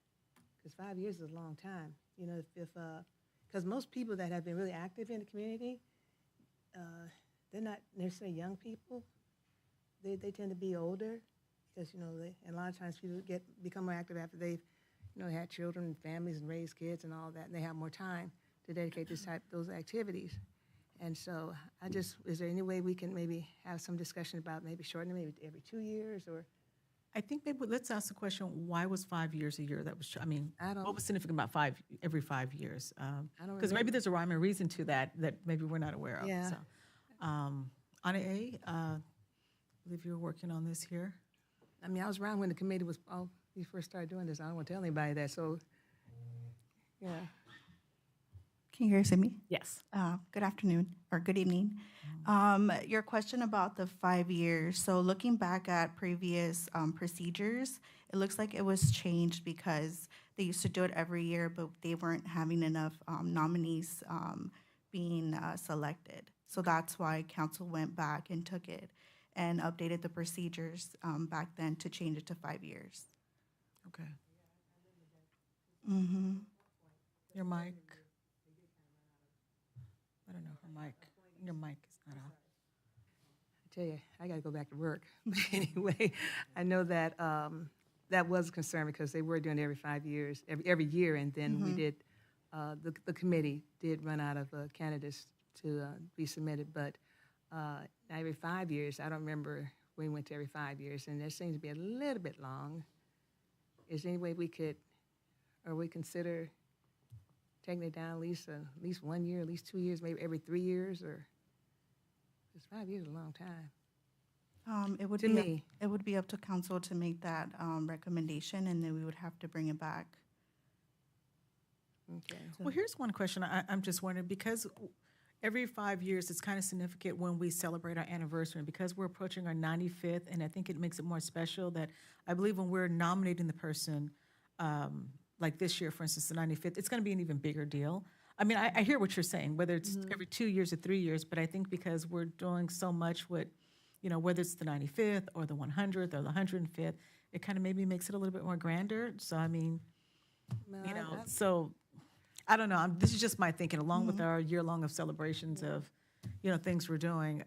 because 5 years is a long time. Because most people that have been really active in the community, they're not necessarily young people. They tend to be older, because, and a lot of times people become more active after they've, had children and families and raised kids and all that, and they have more time to dedicate those activities. And so is there any way we can maybe have some discussion about maybe shortening maybe every 2 years, or? I think maybe let's ask the question, why was 5 years a year? That was, I don't- what was significant about every 5 years? I don't Because maybe remember. there's a rhyme and reason to that maybe we're not aware of. Yeah. So, Anna A., I believe you were working on this here. I mean, I was around when the committee was, we first started doing this. I don't want to tell anybody that, so, yeah. Can you hear me? Yes. Good afternoon or good evening. Your question about the 5 years. So looking back at previous procedures, it looks like it was changed because they used to do it every year, but they weren't having enough nominees being selected. So that's why council went back and took it and updated the procedures back then to change it to 5 years. Okay. Mm-hmm. Your mic. I don't know, your mic is not off. I tell you, I got to go back to work. But anyway, I know that that was a concern because they were doing it every 5 years, every year, and then we did, the committee did run out of candidates to be submitted, but every 5 years, I don't remember when we went to every 5 years, and that seems to be a little bit long. Is there any way we could, or we consider taking it down at least 1 year, at least 2 years, maybe every 3 years, or, because 5 years is a long time. It would To be me. It would be up to council to make that recommendation, and then we would have to bring it back. Okay. Well, here's one question. I'm just wondering, because every 5 years, it's kind of significant when we celebrate our anniversary, and because we're approaching our 95th, and I think it makes it more special that I believe when we're nominating the person, like this year, for instance, the 95th, it's going to be an even bigger deal. I mean, I hear what you're saying, whether it's every 2 years or 3 years, but I think because we're doing so much with, whether it's the 95th or the 100th or the 105th, it kind of maybe makes it a little bit more grander. So, I mean, Well, so I don't know. This is just my thinking, along with our year-long of celebrations of, things we're doing.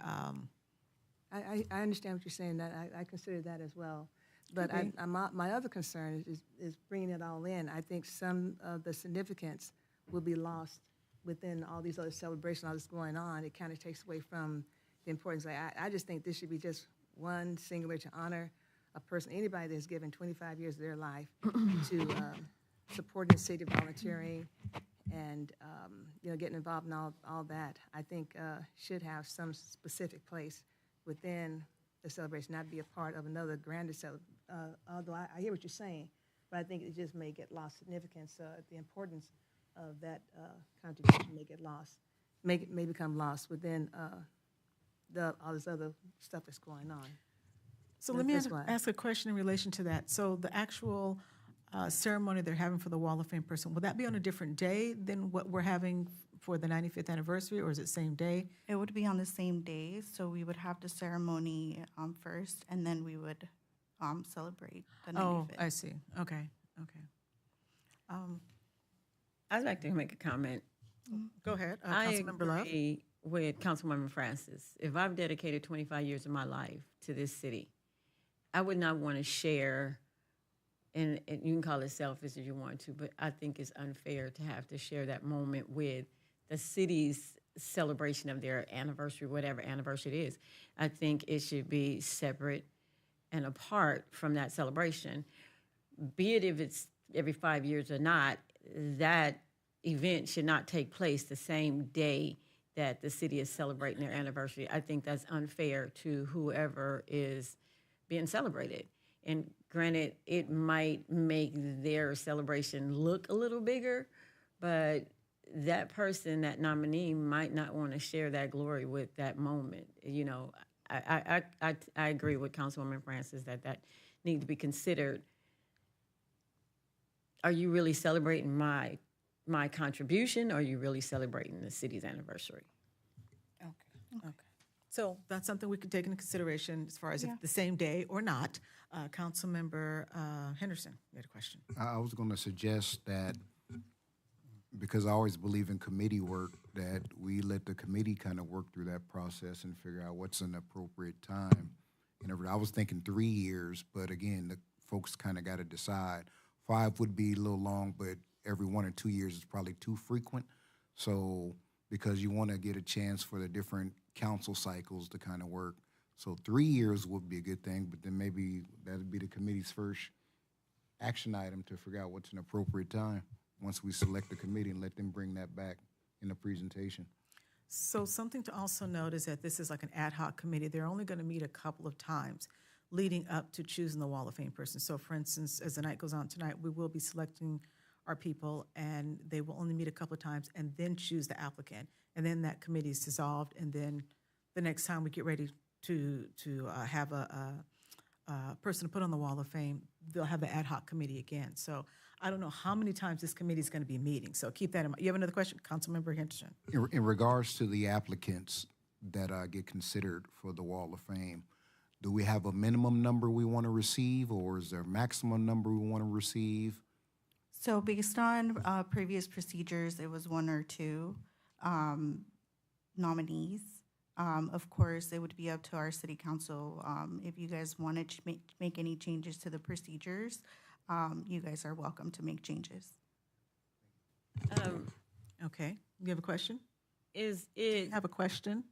I understand what you're saying, that I consider that as well. But Okay. my other concern is bringing it all in. I think some of the significance will be lost within all these other celebrations, all this going on. It kind of takes away from the importance. I just think this should be just one singular to honor a person, anybody that's given 25 years of their life to support the city, volunteering, and getting involved in all that. I think should have some specific place within the celebration, not be a part of another grander celebration. Although I hear what you're saying, but I think it just may get lost significance. The importance of that contribution may get lost, may become lost within all this other stuff that's going on. So let me That's why. ask a question in relation to that. So the actual ceremony they're having for the Wall of Fame person, will that be on a different day than what we're having for the 95th anniversary, or is it same day? It would be on the same day, so we would have the ceremony first, and then we would celebrate the 95th. Oh, I see. Okay. I'd like to make a comment. Go ahead, I Councilmember Love. agree with Councilmember Francis. If I've dedicated 25 years of my life to this city, I would not want to share, and you can call it selfish if you want to, but I think it's unfair to have to share that moment with the city's celebration of their anniversary, whatever anniversary it is. I think it should be separate and apart from that celebration. Be it if it's every 5 years or not, that event should not take place the same day that the city is celebrating their anniversary. I think that's unfair to whoever is being celebrated. And granted, it might make their celebration look a little bigger, but that person, that nominee, might not want to share that glory with that moment. You know, I agree with Councilwoman Francis that need to be considered. Are you really celebrating my contribution, or are you really celebrating the city's anniversary? Okay. So that's something we could take into consideration as far as if the same day or not. Councilmember Henderson, you had a question. I was going to suggest that, because I always believe in committee work, that we let the committee kind of work through that process and figure out what's an appropriate time. And I was thinking 3 years, but again, the folks kind of got to decide. 5 would be a little long, but every 1 or 2 years is probably too frequent. So, because you want to get a chance for the different council cycles to kind of work. So 3 years would be a good thing, but then maybe that would be the committee's first action item to figure out what's an appropriate time once we select the committee and let them bring that back in the presentation. So something to also note is that this is like an ad hoc committee. They're only going to meet a couple of times leading up to choosing the Wall of Fame person. So for instance, as the night goes on tonight, we will be selecting our people, and they will only meet a couple of times and then choose the applicant. And then that committee is dissolved, and then the next time we get ready to have a person to put on the Wall of Fame, they'll have the ad hoc committee again. So I don't know how many times this committee is going to be meeting, so keep that in mind. You have another question, Councilmember Henderson? In regards to the applicants that get considered for the Wall of Fame, do we have a minimum number we want to receive, or is there a maximum number we want to receive? So based on previous procedures, it was 1 or 2 nominees. Of course, it would be up to our city council. If you guys wanted to make any changes to the procedures, you guys are welcome to make changes. Okay, you have a question? Is it? Have a question?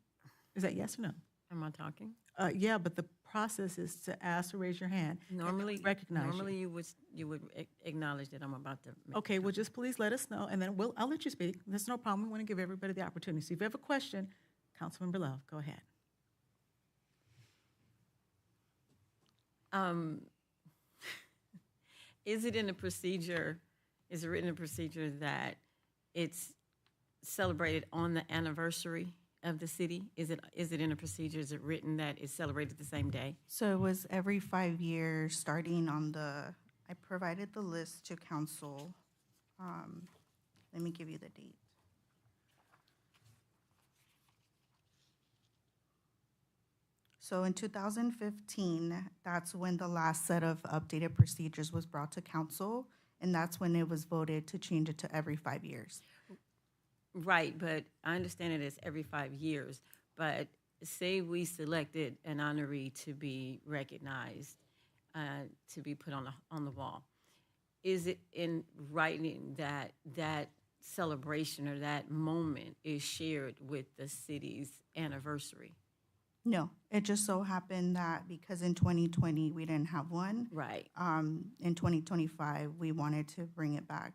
Is that yes or no? Am I talking? Yeah, but the process is to ask or raise your hand. Normally, recognize normally you would acknowledge that I'm about to. Okay, well, just please let us know, and then I'll let you speak. There's no problem. We want to give everybody the opportunity. So if you have a question, Councilmember Love, go ahead. Is it in the procedure? Is it written in the procedure that it's celebrated on the anniversary of the city? Is it in the procedure? Is it written that it's celebrated the same day? So it was every 5 years, starting on I provided the list to council. Let me give you the date. So in 2015, that's when the last set of updated procedures was brought to council, and that's when it was voted to change it to every 5 years. Right, but I understand it is every 5 years. But say we selected an honoree to be recognized, to be put on the wall. Is it in writing that that celebration or that moment is shared with the city's anniversary? No, it just so happened that because in 2020 we didn't have one. Right. In 2025 we wanted to bring it back.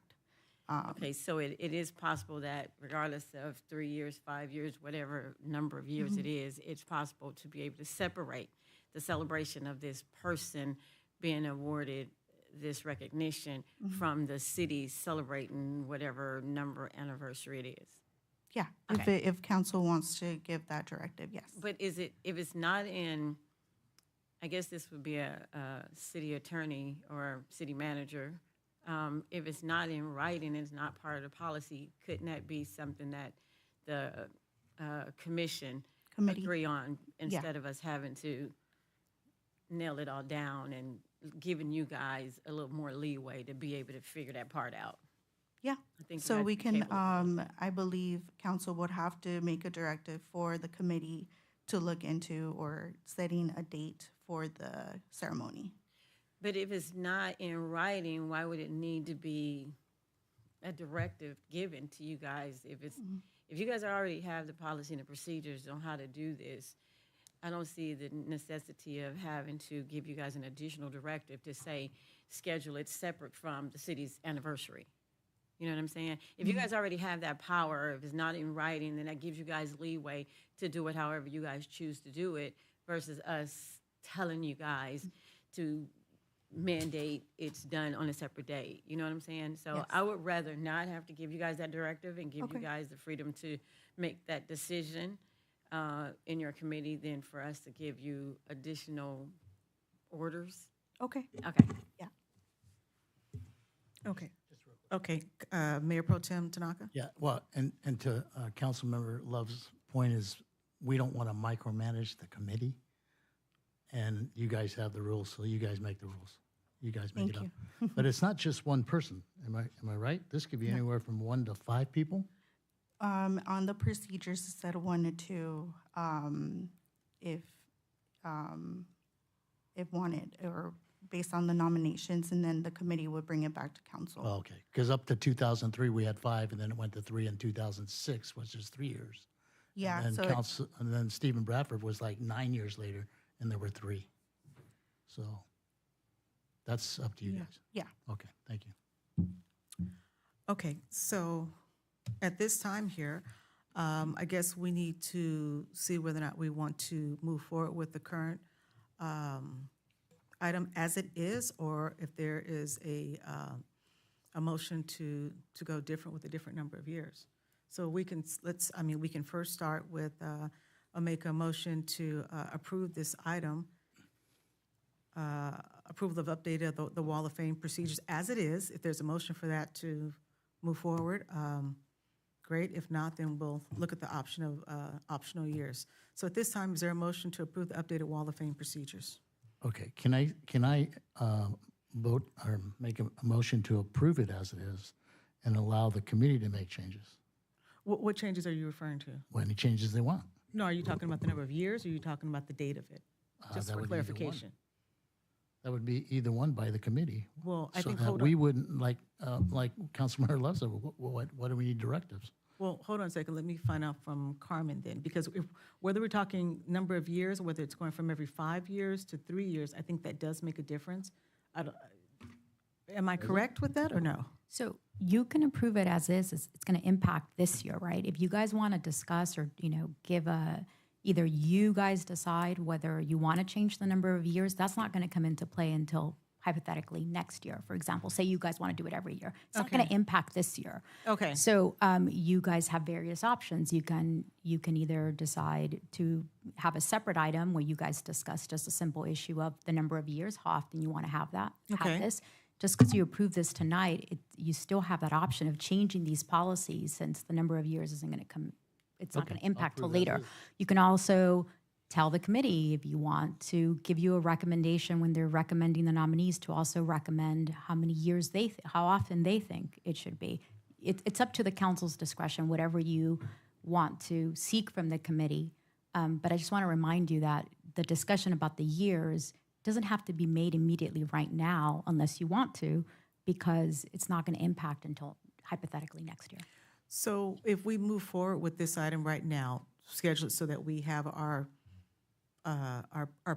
Okay, so it is possible that regardless of 3 years, 5 years, whatever number of years it is, it's possible to be able to separate the celebration of this person being awarded this recognition from the city celebrating whatever number anniversary it is. Yeah, Okay. if council wants to give that directive, yes. But is it, if it's not in, I guess this would be a city attorney or city manager, if it's not in writing, it's not part of the policy, couldn't that be something that the committee agree on instead of us having to nail it all down and giving you guys a little more leeway to be able to figure that part out? Yeah, I think so that's we can, capable. I believe council would have to make a directive for the committee to look into or setting a date for the ceremony. But if it's not in writing, why would it need to be a directive given to you guys? If it's, if you guys already have the policy and the procedures on how to do this, I don't see the necessity of having to give you guys an additional directive to say, schedule it separate from the city's anniversary. You know what I'm saying? If you guys already have that power, if it's not in writing, then that gives you guys leeway to do it however you guys choose to do it versus us telling you guys to mandate it's done on a separate day. You know what I'm saying? So Yes. I would rather not have to give you guys that directive and give Okay. you guys the freedom to make that decision in your committee than for us to give you additional orders. Okay. Okay. Yeah. Okay. Okay, Mayor Pro Tem Tanaka? Yeah, well, and to Councilmember Love's point is, we don't want to micromanage the committee, and you guys have the rules, so you guys make the rules. You guys make Thank it up. But it's not just one person, am I right? This could be anywhere from 1 to 5 people? On the procedures, it said 1 to 2, if wanted, or based on the nominations, and then the committee would bring it back to council. Oh, okay, because up to 2003, we had 5, and then it went to 3 in 2006, which is 3 years. Yeah, And so then it- and then Stephen Bradford was like 9 years later, and there were 3. So that's up to you guys. Yeah. Okay, thank you. Okay, so at this time here, I guess we need to see whether or not we want to move forward with the current item as it is, or if there is a motion to go different with a different number of years. So we can, we can first start with, make a motion to approve this item, approval of updated the Wall of Fame procedures as it is. If there's a motion for that to move forward, great. If not, then we'll look at the option of optional years. So at this time, is there a motion to approve the updated Wall of Fame procedures? Okay, can I vote or make a motion to approve it as it is and allow the committee to make changes? What changes are you referring to? Any changes they want. No, are you talking about the number of years, or are you talking about the date of it? Just That for would be either one. clarification. That would be either one by the committee. Well, I So think, that hold we on, wouldn't, like Councilmember Love said, what do we need directives? well, hold on a second, let me find out from Carmen then, because whether we're talking number of years, whether it's going from every 5 years to 3 years, I think that does make a difference. Am I correct with that, or no? So you can approve it as is. It's going to impact this year, right? If you guys want to discuss or, give either you guys decide whether you want to change the number of years, that's not going to come into play until hypothetically next year. For example, say you guys want to do it every year. It's not going to impact this year. Okay. So you guys have various options. You can either decide to have a separate item where you guys discuss just a simple issue of the number of years, how often you want to have that, Okay. have this. Just because you approve this tonight, you still have that option of changing these policies, since the number of years isn't going to come, it's not going to impact till later. You can also tell the committee if you want to give you a recommendation when they're recommending the nominees to also recommend how many years how often they think it should be. It's up to the council's discretion, whatever you want to seek from the committee. But I just want to remind you that the discussion about the years doesn't have to be made immediately right now unless you want to, because it's not going to impact until hypothetically next year. So if we move forward with this item right now, schedule it so that we have our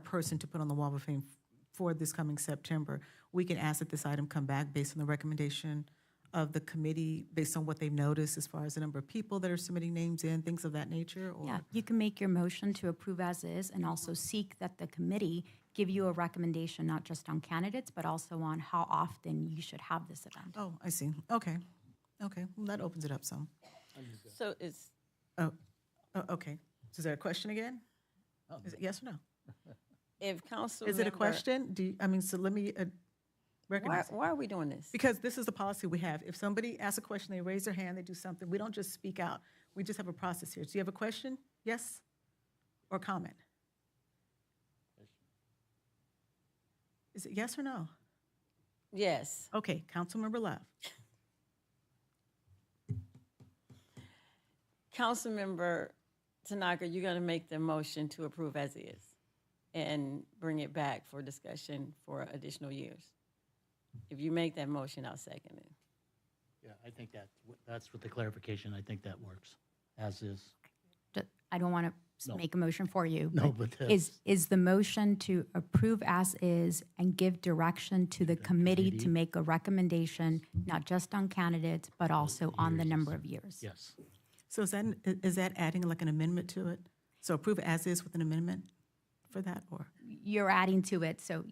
person to put on the Wall of Fame for this coming September, we can ask that this item come back based on the recommendation of the committee, based on what they've noticed as far as the number of people that are submitting names in, things of that nature? Or? Yeah, you can make your motion to approve as is and also seek that the committee give you a recommendation, not just on candidates, but also on how often you should have this event. Oh, I see. Okay. Okay. Well, that opens it up some. So it's, Oh, okay. So is there a question again? Is it yes or no? if council Is it a question? So let me recognize. Why are we doing this? Because this is the policy we have. If somebody asks a question, they raise their hand, they do something, we don't just speak out. We just have a process here. Do you have a question? Yes? Or comment? Is it yes or no? Yes. Okay, Councilmember Love. Councilmember Tanaka, you're going to make the motion to approve as is and bring it back for discussion for additional years. If you make that motion, I'll second it. Yeah, I think that's with the clarification, I think that works, as is. I don't want to No. make a motion for you. No, but Is the motion to approve as is and give direction to the committee to make a recommendation, not just on candidates, but also on the number of years? Yes. So is that adding like an amendment to it? So approve as is with an amendment? for that, or? You're adding to it, so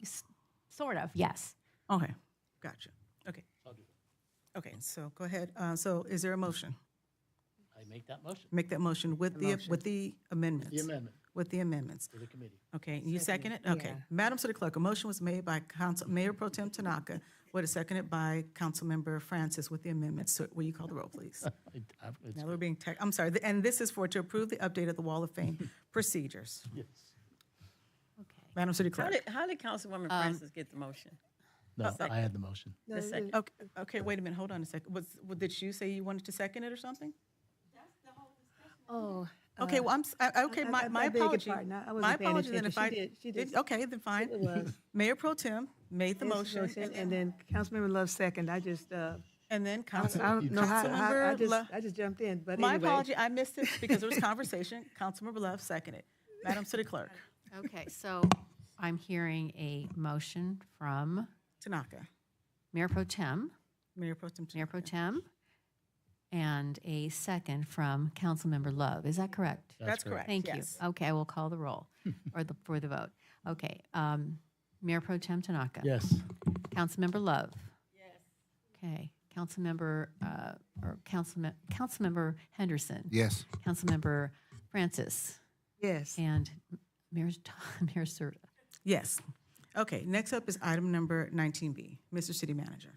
sort of, yes. Okay, gotcha. Okay. Okay, so go ahead. So is there a motion? I make that motion. Make that motion with the amendments. The amendment With the amendments. to the committee. Okay, you second it? Okay. Madam City Clerk, a motion was made by Mayor Pro Tem Tanaka, what is seconded by Councilmember Francis with the amendments. So will you call the roll, please? Now we're being, I'm sorry, and this is for to approve the update of the Wall of Fame procedures. Yes. Madam City Clerk. How did Councilwoman Francis get the motion? No, I had the motion. The second. Okay, wait a minute, hold on a second. Did you say you wanted to second it or something? Oh. Okay, well, okay, my I beg your apology. pardon. I wasn't My paying apology then if attention. She did. Okay, then fine. It was. Mayor Pro Tem made the motion. And then Councilmember Love second. I just, And then I don't know how, Councilmember I just jumped in, but My anyway. apology, I missed it because there was conversation. Councilmember Love seconded. Madam City Clerk. Okay, so I'm hearing a motion from Tanaka. Mayor Pro Tem, Mayor Pro Tem. Mayor Pro Tem, and a second from Councilmember Love. Is that correct? That's correct, Thank you. yes. Okay, I will call the roll for the vote. Okay, Mayor Pro Tem Tanaka. Yes. Councilmember Love. Yes. Okay, Councilmember Henderson. Yes. Councilmember Francis. Yes. And Mayor Serta. Yes. Okay, next up is item number 19B. Mr. City Manager.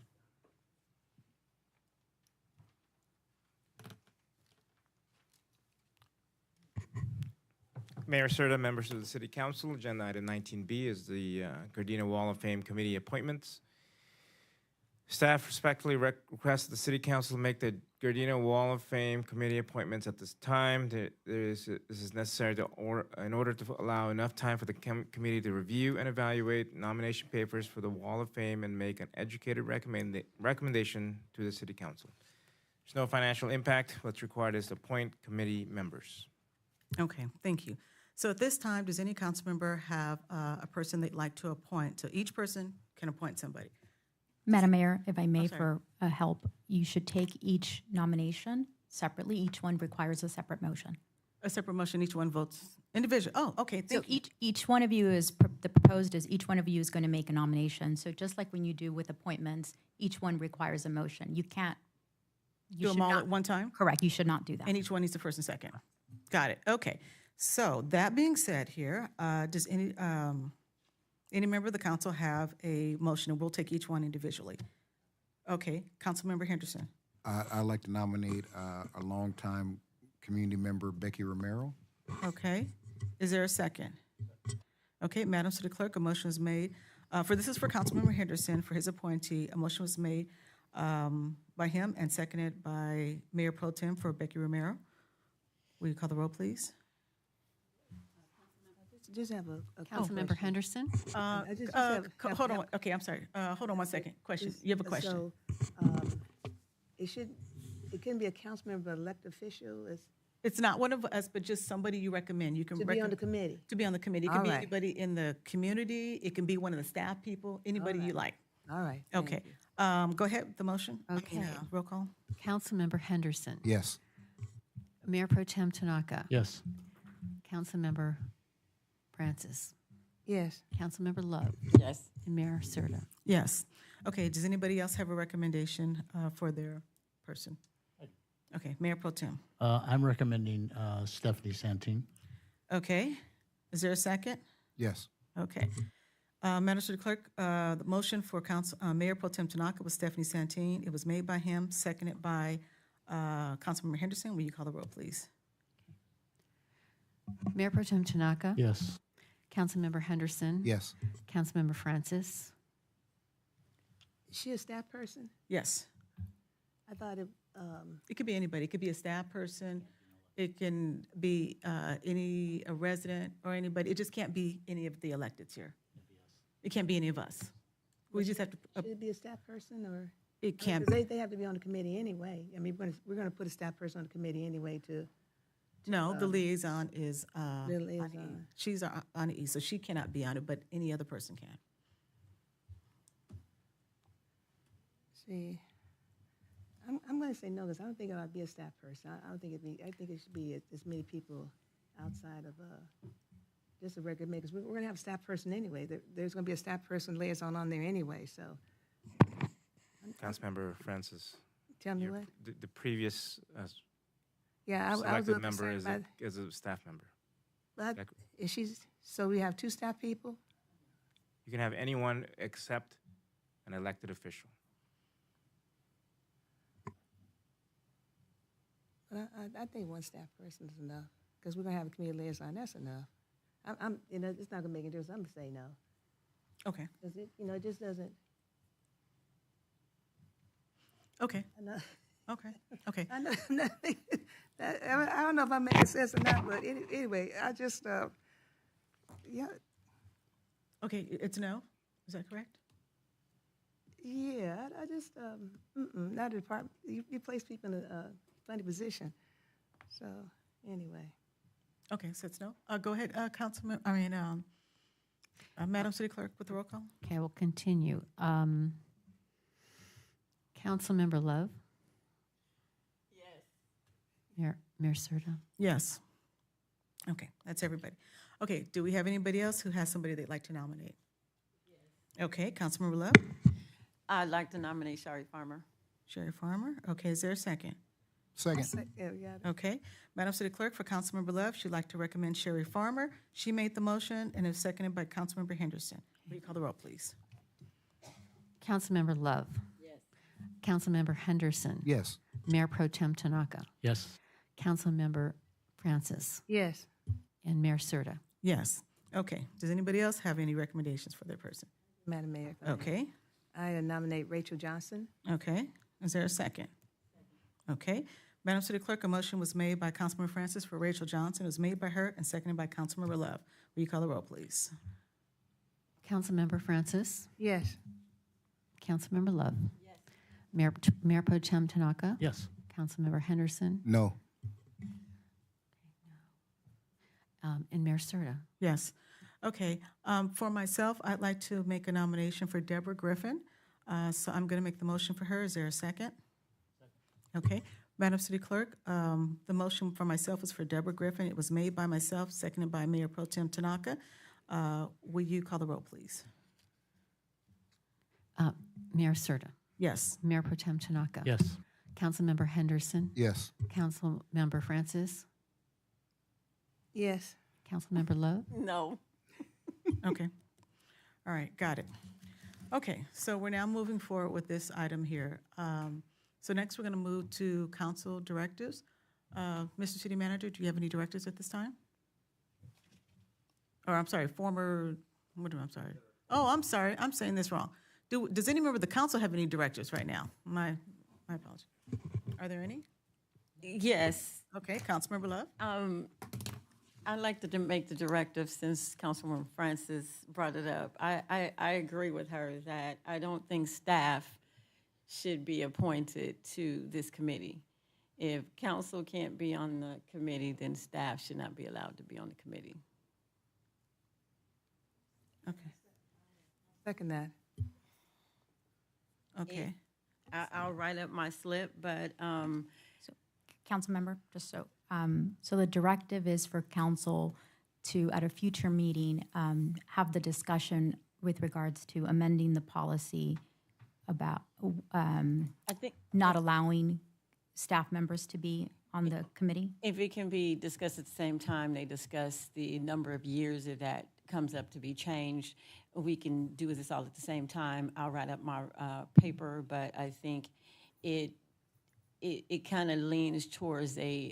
Mayor Serta, members of the City Council, agenda item 19B is the Gardena Wall of Fame Committee appointments. Staff respectfully requests the City Council make the Gardena Wall of Fame Committee appointments at this time. This is necessary in order to allow enough time for the committee to review and evaluate nomination papers for the Wall of Fame and make an educated recommendation to the City Council. There's no financial impact. What's required is to appoint committee members. Okay, thank you. So at this time, does any council member have a person they'd like to appoint? So each person can appoint somebody. Madam Mayor, if I may, sorry. for help, you should take each nomination separately. Each one requires a separate motion. A separate motion, each one votes individual. Oh, okay, So thank you. each one of you is, the proposed is each one of you is going to make a nomination. So just like when you do with appointments, each one requires a motion. You can't. Do You should them all not- at one time? Correct, you should not do that. And each one needs a first and second. Got it, okay. So that being said here, does any member of the council have a motion? And we'll take each one individually. Okay, Councilmember Henderson. I'd like to nominate a longtime community member, Becky Romero. Okay, is there a second? Okay, Madam City Clerk, a motion is made. This is for Councilmember Henderson, for his appointee. A motion was made by him and seconded by Mayor Pro Tem for Becky Romero. Will you call the roll, please? Just have a Councilmember Henderson. Hold on, okay, I'm sorry. Hold on one second. Question, you have a question? So, it couldn't be a council member, but elected official, It's not one of us, but just somebody you recommend. You can to be on the committee. To be on the committee. It All can be right. anybody in the community. It can be one of the staff people, anybody you like. All right. thank Okay. you. Go ahead with the motion. Okay. Roll call. Councilmember Henderson. Yes. Mayor Pro Tem Tanaka. Yes. Councilmember Francis. Yes. Councilmember Love. Yes. And Mayor Serta. Yes. Okay, does anybody else have a recommendation for their person? Okay, Mayor Pro Tem. I'm recommending Stephanie Santin. Okay, is there a second? Yes. Okay. Madam City Clerk, the motion for Mayor Pro Tem Tanaka was Stephanie Santin. It was made by him, seconded by Councilmember Henderson. Will you call the roll, please? Mayor Pro Tem Tanaka. Yes. Councilmember Henderson. Yes. Councilmember Francis. Is she a staff person? Yes. I thought it, It could be anybody. It could be a staff person. It can be a resident or anybody. It just can't be any of the electeds here. It can't be any of us. We just have to, should it be a staff person or? it can't, Because they have to be on the committee anyway. I mean, we're going to put a staff person on the committee anyway to. no, the liaison is, The liaison. she's on the E, so she cannot be on it, but any other person can. See, I'm going to say no, because I don't think it ought to be a staff person. I don't think I think it should be as many people outside of just a record makers. We're going to have a staff person anyway. There's going to be a staff person liaison on there anyway, so. Councilmember Francis. Tell me your- what? The previous Yeah, I was a selected little member concerned is a staff member. but That- is she, so we have 2 staff people? You can have anyone except an elected official. But I think 1 staff person is enough, because we're going to have a community liaison, that's enough. It's not going to make a difference, I'm going to say no. Okay, Because it just doesn't, okay, I know. okay. I know, I don't know if I'm making sense or not, but anyway, I just, yeah, Okay, it's no? Is that correct? yeah, I just, not a department, you place people in a funny position. So, anyway. Okay, so it's no. Go ahead, Madam City Clerk with the roll call. Okay, we'll continue. Councilmember Love? Yes. Mayor Serta? Yes. Okay, that's everybody. Okay, do we have anybody else who has somebody they'd like to nominate? Yes. Okay, Councilmember Love? I'd like to nominate Shari Farmer. Sherry Farmer? Okay, is there a second? Second. Yeah, Okay, Madam City Clerk, for Councilmember Love, she'd like to recommend Sherry Farmer. She made the motion and is seconded by Councilmember Henderson. Will you call the roll, please? Councilmember Love? Yes. Councilmember Henderson? Yes. Mayor Pro Tem Tanaka? Yes. Councilmember Francis? Yes. And Mayor Serta? Yes. Okay, does anybody else have any recommendations for their person? Madam Mayor. go ahead. Okay, I nominate Rachel Johnson. okay. Is there a second? Okay. Madam City Clerk, a motion was made by Councilmember Francis for Rachel Johnson. It was made by her and seconded by Councilmember Love. Will you call the roll, please? Councilmember Francis? Yes. Councilmember Love? Yes. Mayor Pro Tem Tanaka? Yes. Councilmember Henderson? No. And Mayor Serta? Yes. Okay. For myself, I'd like to make a nomination for Deborah Griffin. So I'm going to make the motion for her. Is there a second? Okay. Madam City Clerk, the motion for myself is for Deborah Griffin. It was made by myself, seconded by Mayor Pro Tem Tanaka. Will you call the roll, please? Mayor Serta? Yes. Mayor Pro Tem Tanaka? Yes. Councilmember Henderson? Yes. Councilmember Francis? Yes. Councilmember Love? No. Okay. All right, got it. Okay, so we're now moving forward with this item here. So next, we're going to move to council directives. Mr. City Manager, do you have any directives at this time? Or, I'm sorry, I'm sorry. Oh, I'm sorry, I'm saying this wrong. Does any member of the council have any directives right now? My apologies. Are there any? Yes. Okay, Councilmember Love? I'd like to make the directive since Councilwoman Francis brought it up. I agree with her that I don't think staff should be appointed to this committee. If council can't be on the committee, then staff should not be allowed to be on the committee. Okay. Second that. Okay. I'll write up my slip, but Councilmember, just so the directive is for council to, at a future meeting, have the discussion with regards to amending the policy about I think not allowing staff members to be on the committee. if it can be discussed at the same time, they discuss the number of years if that comes up to be changed. We can do this all at the same time. I'll write up my paper, but I think it kind of leans towards a,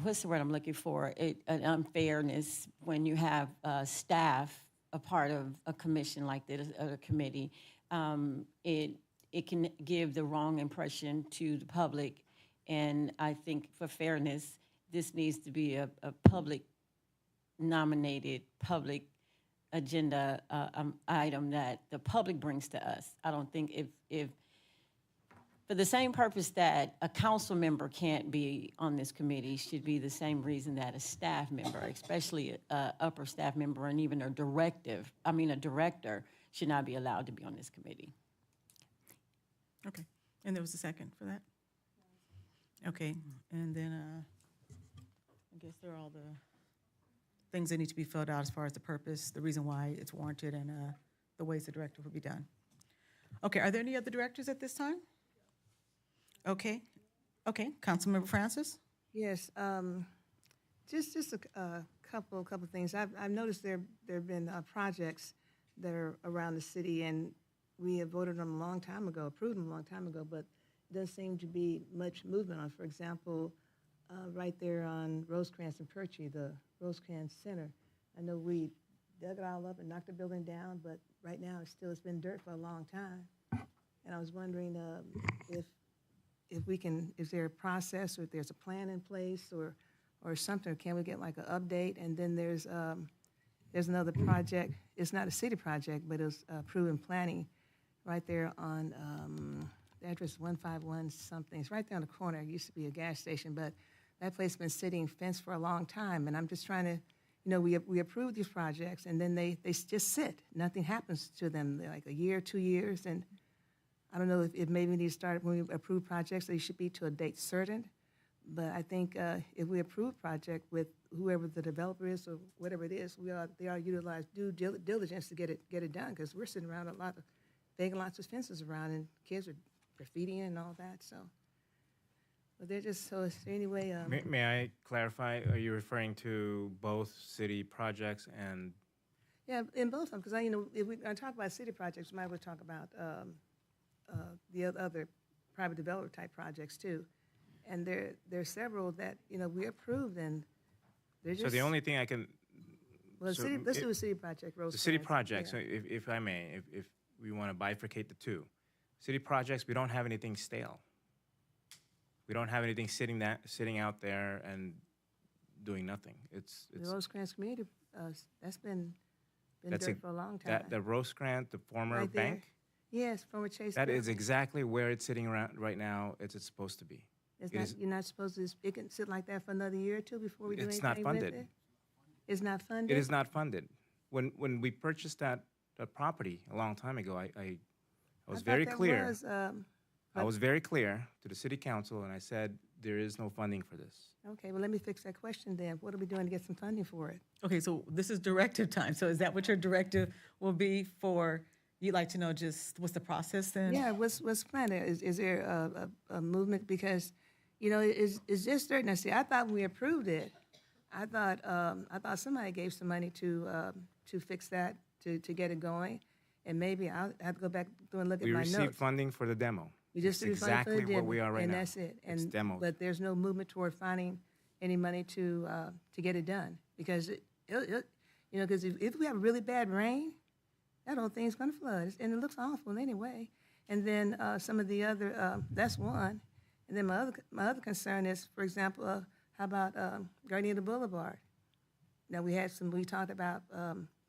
what's the word I'm looking for? An unfairness when you have staff a part of a commission like this, a committee. It can give the wrong impression to the public, and I think for fairness, this needs to be a public nominated, public agenda item that the public brings to us. I don't think if for the same purpose that a council member can't be on this committee should be the same reason that a staff member, especially a upper staff member and even a director should not be allowed to be on this committee. Okay, and there was a second for that? Okay, and then, I guess they're all the things that need to be filled out as far as the purpose, the reason why it's warranted, and the ways the directive will be done. Okay, are there any other directors at this time? Okay, Councilmember Francis? Yes, just a couple things. I've noticed there have been projects that are around the city, and we have voted on them a long time ago, approved them a long time ago, but doesn't seem to be much movement on. For example, right there on Rosecrans and Perchie, the Rosecrans Center. I know we dug it all up and knocked the building down, but right now it's been dirt for a long time. And I was wondering if we can, is there a process or if there's a plan in place or something? Can we get like an update? And then there's another project. It's not a city project, but it's proven planning right there on the address 151 something. It's right there on the corner. It used to be a gas station, but that place has been sitting fenced for a long time. And I'm just trying to, we approve these projects and then they just sit. Nothing happens to them. They're like a year, 2 years, and I don't know if maybe we need to start when we approve projects, they should be to a date certain. But I think if we approve project with whoever the developer is or whatever it is, they are utilize due diligence to get it done, because we're sitting around a lot of vacant lots of fences around and kids are graffitiing and all that. So, but they're just so. Is there any way? May I clarify? Are you referring to both city projects and? Yeah, in both of them, because if we talk about city projects, we might as well talk about the other private developer type projects too. And there's several that we approved, and they're just. So the only thing I can. Well, let's do a city project. The city project. So if I may, if we want to bifurcate the two, city projects, we don't have anything stale. We don't have anything sitting out there and doing nothing. It's the Rosecrans community. That's been there for a long time. The Rosecrans, the former right bank. Yes, former Chase. That Bank. is exactly where it's sitting around right now. It's supposed to be. You're not supposed to. It can sit like that for another year or two before we do anything not funded. with it. It's not funded. It is not funded. When we purchased that property a long time ago, I was very clear. I was very clear to the city council, and I said there is no funding for this. Okay, well, let me fix that question then. What are we doing to get some funding for it? Okay, so this is directive time. So is that what your directive will be for? You'd like to know just what's the process then? Yeah, what's planned? Is there a movement? Because, it's just certain. See, I thought when we approved it, I thought somebody gave some money to fix that, to get it going. And maybe I'll have to go back through and look at my notes. We received funding for the demo. We just That's exactly where we are right now. And that's it. It's demoed. But there's no movement toward finding any money to get it done. Because, because if we have really bad rain, that whole thing's going to flood. And it looks awful anyway. And then some of the other, that's one. And then my other concern is, for example, how about Gardena Boulevard? Now, we talked about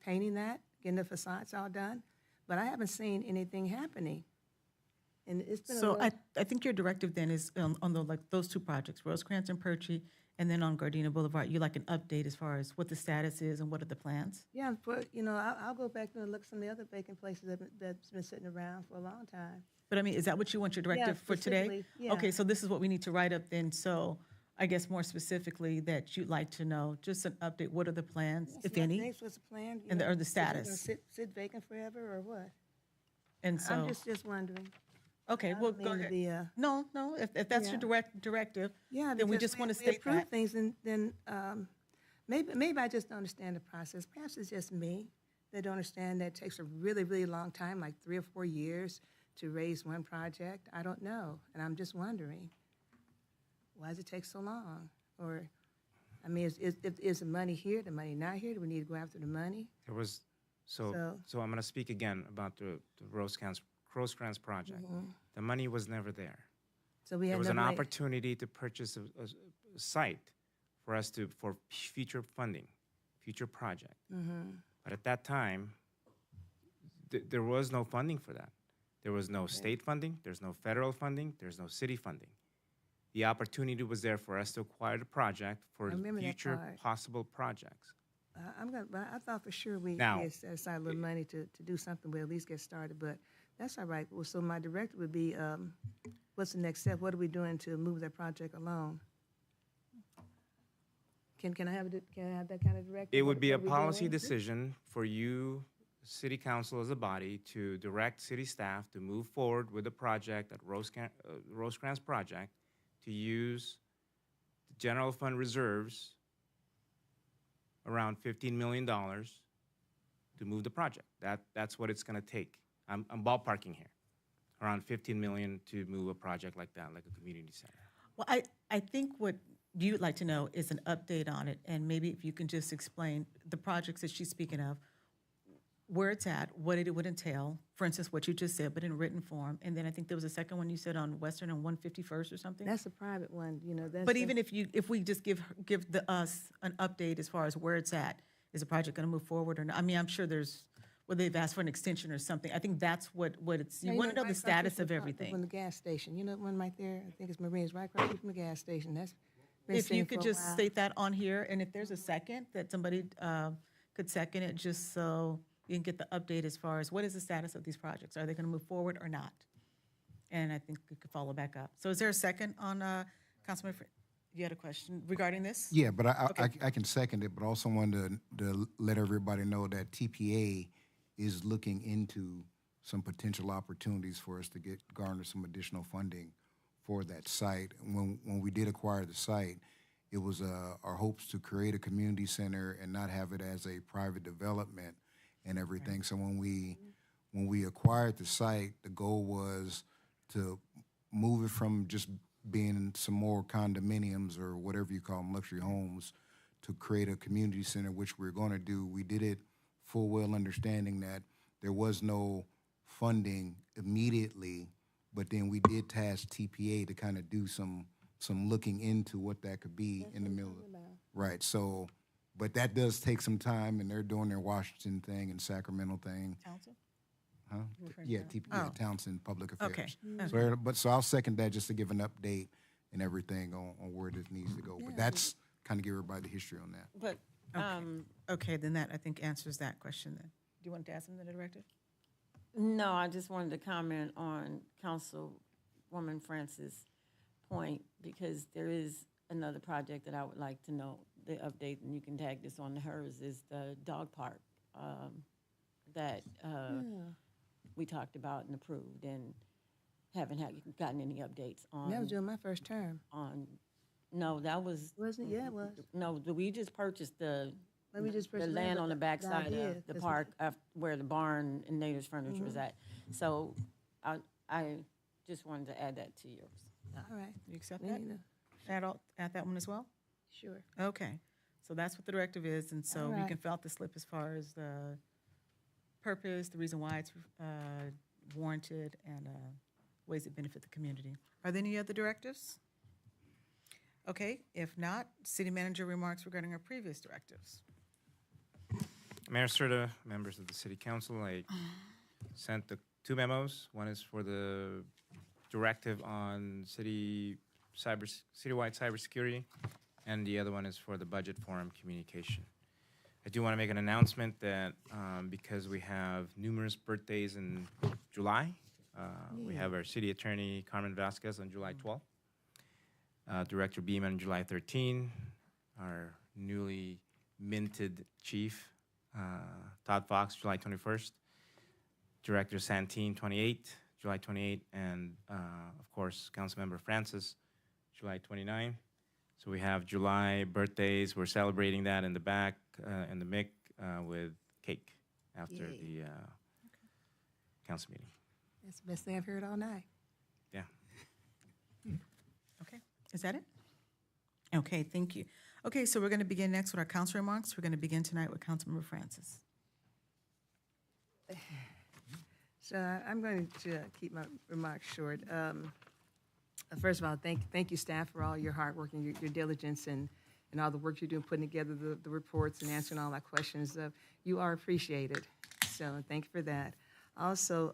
painting that, getting the facades all done, but I haven't seen anything happening. And it's been So I think your directive then is on those two projects, Rosecrans and Perchie, and then on Gardena Boulevard, you like an update as far as what the status is and what are the plans? Yeah, but I'll go back and look at some of the other vacant places that's been sitting around for a long time. But I mean, is that what you want your directive for today? specifically, yeah. Okay, so this is what we need to write up then. So I guess more specifically that you'd like to know, just an update, what are the plans, if any? What's the plan? And or the is it gonna status. Sit vacant forever or what? And so, I'm just wondering. okay, I well, don't go mean to ahead. be, No, if that's your Yeah. directive, Yeah, then we because just want to we state approve that. things, and then maybe I just don't understand the process. Perhaps it's just me that don't understand that it takes a really, really long time, like 3 or 4 years, to raise one project. I don't know, and I'm just wondering, why does it take so long? Or, I mean, is the money here, the money not here? Do we need to go after the money? There was, so I'm going to speak again about the Rosecrans project. Mhm. The money was never there. So we There had was no an money. opportunity to purchase a site for us for future funding, future project. Mhm. But at that time, there was no funding for that. There was no state funding, there's no federal funding, there's no city funding. The opportunity was there for us to acquire the project for I remember that future part. possible projects. But I thought for sure we Now- had set aside a little money to do something, but at least get started, but that's all right. Well, so my directive would be, what's the next step? What are we doing to move that project along? Can I have that kind of directive? It would What- be a what we policy doing? decision for you, city council as a body, to direct city staff to move forward with the project, that Rosecrans project, to use the general fund reserves, around $15 million, to move the project. That's what it's gonna take. I'm ballparking here, around 15 million to move a project like that, like a community center. Well, I think what you'd like to know is an update on it, and maybe if you can just explain the projects that she's speaking of, where it's at, what it would entail, for instance, what you just said, but in written form. And then I think there was a second one you said on Western and 151st or something? That's a private one, you know, that's. But even if we just give us an update as far as where it's at, is the project gonna move forward or not? I mean, I'm sure they've asked for an extension or something. I think that's what it's, you wanna know the status of everything. From the gas station, you know, one right there, I think it's Marine's, right across from the gas station, that's been If you sitting could for a just while. state that on here, and if there's a second, that somebody could second it, just so you can get the update as far as what is the status of these projects? Are they gonna move forward or not? And I think we could follow back up. So is there a second on, Councilman, you had a question regarding this? Yeah, but Okay. I can second it, but also wanted to let everybody know that TPA is looking into some potential opportunities for us to garner some additional funding for that site. When we did acquire the site, it was our hopes to create a community center and not have it as a private development and everything. So when we acquired the site, the goal was to move it from just being some more condominiums or whatever you call them, luxury homes, to create a community center, which we're going to do. We did it full well understanding that there was no funding immediately, but then we did task TPA to kind of do some looking into what that could be in the middle. Right, so, but that does take some time, and they're doing their Washington thing and Sacramento thing. Council? Huh? Different Yeah, town. Oh. Townsend Public Affairs. Okay. So I'll second that just to give an update and everything on where this needs to go. But that's kind of give everybody the history on that. But, Okay, then that, I think, answers that question then. Do you want to ask them, the director? no, I just wanted to comment on Councilwoman Francis' point, because there is another project that I would like to know the update, and you can tag this on hers, is the dog park that we talked about and approved, and haven't gotten any updates on. That was during my first term. No, that was. Wasn't it? Yeah, it was. No, we just purchased the purchased land but on the backside idea, of the 'cause park where the barn and Natives Furniture was at. So I just wanted to add that to yours. All right. You accept We that? need Add that one as well? Sure. Okay, so that's what the directive is, and so All you right. can fill out the slip as far as the purpose, the reason why it's warranted, and ways that benefit the community. Are there any other directives? Okay, if not, city manager remarks regarding our previous directives. Mayor Serta, members of the city council, I sent the two memos. One is for the directive on citywide cybersecurity, and the other one is for the budget forum communication. I do want to make an announcement that because we have numerous birthdays in July, we have our city attorney Carmen Vasquez on July 12th, Director Beeman on July 13th, our newly minted chief Todd Fox, July 21st, Director Santine, 28th, July 28th, and of course, Councilmember Francis, July 29th. So we have July birthdays. We're celebrating that in the back, in the MIC, with cake after the council meeting. That's the best thing I've heard all night. Yeah. Okay, is that it? Okay, thank you. Okay, so we're going to begin next with our council remarks. We're going to begin tonight with Councilmember Francis. So I'm going to keep my remarks short. First of all, thank you, staff, for all your hard work and your diligence and all the work you're doing, putting together the reports and answering all our questions. You are appreciated, so thank you for that. I also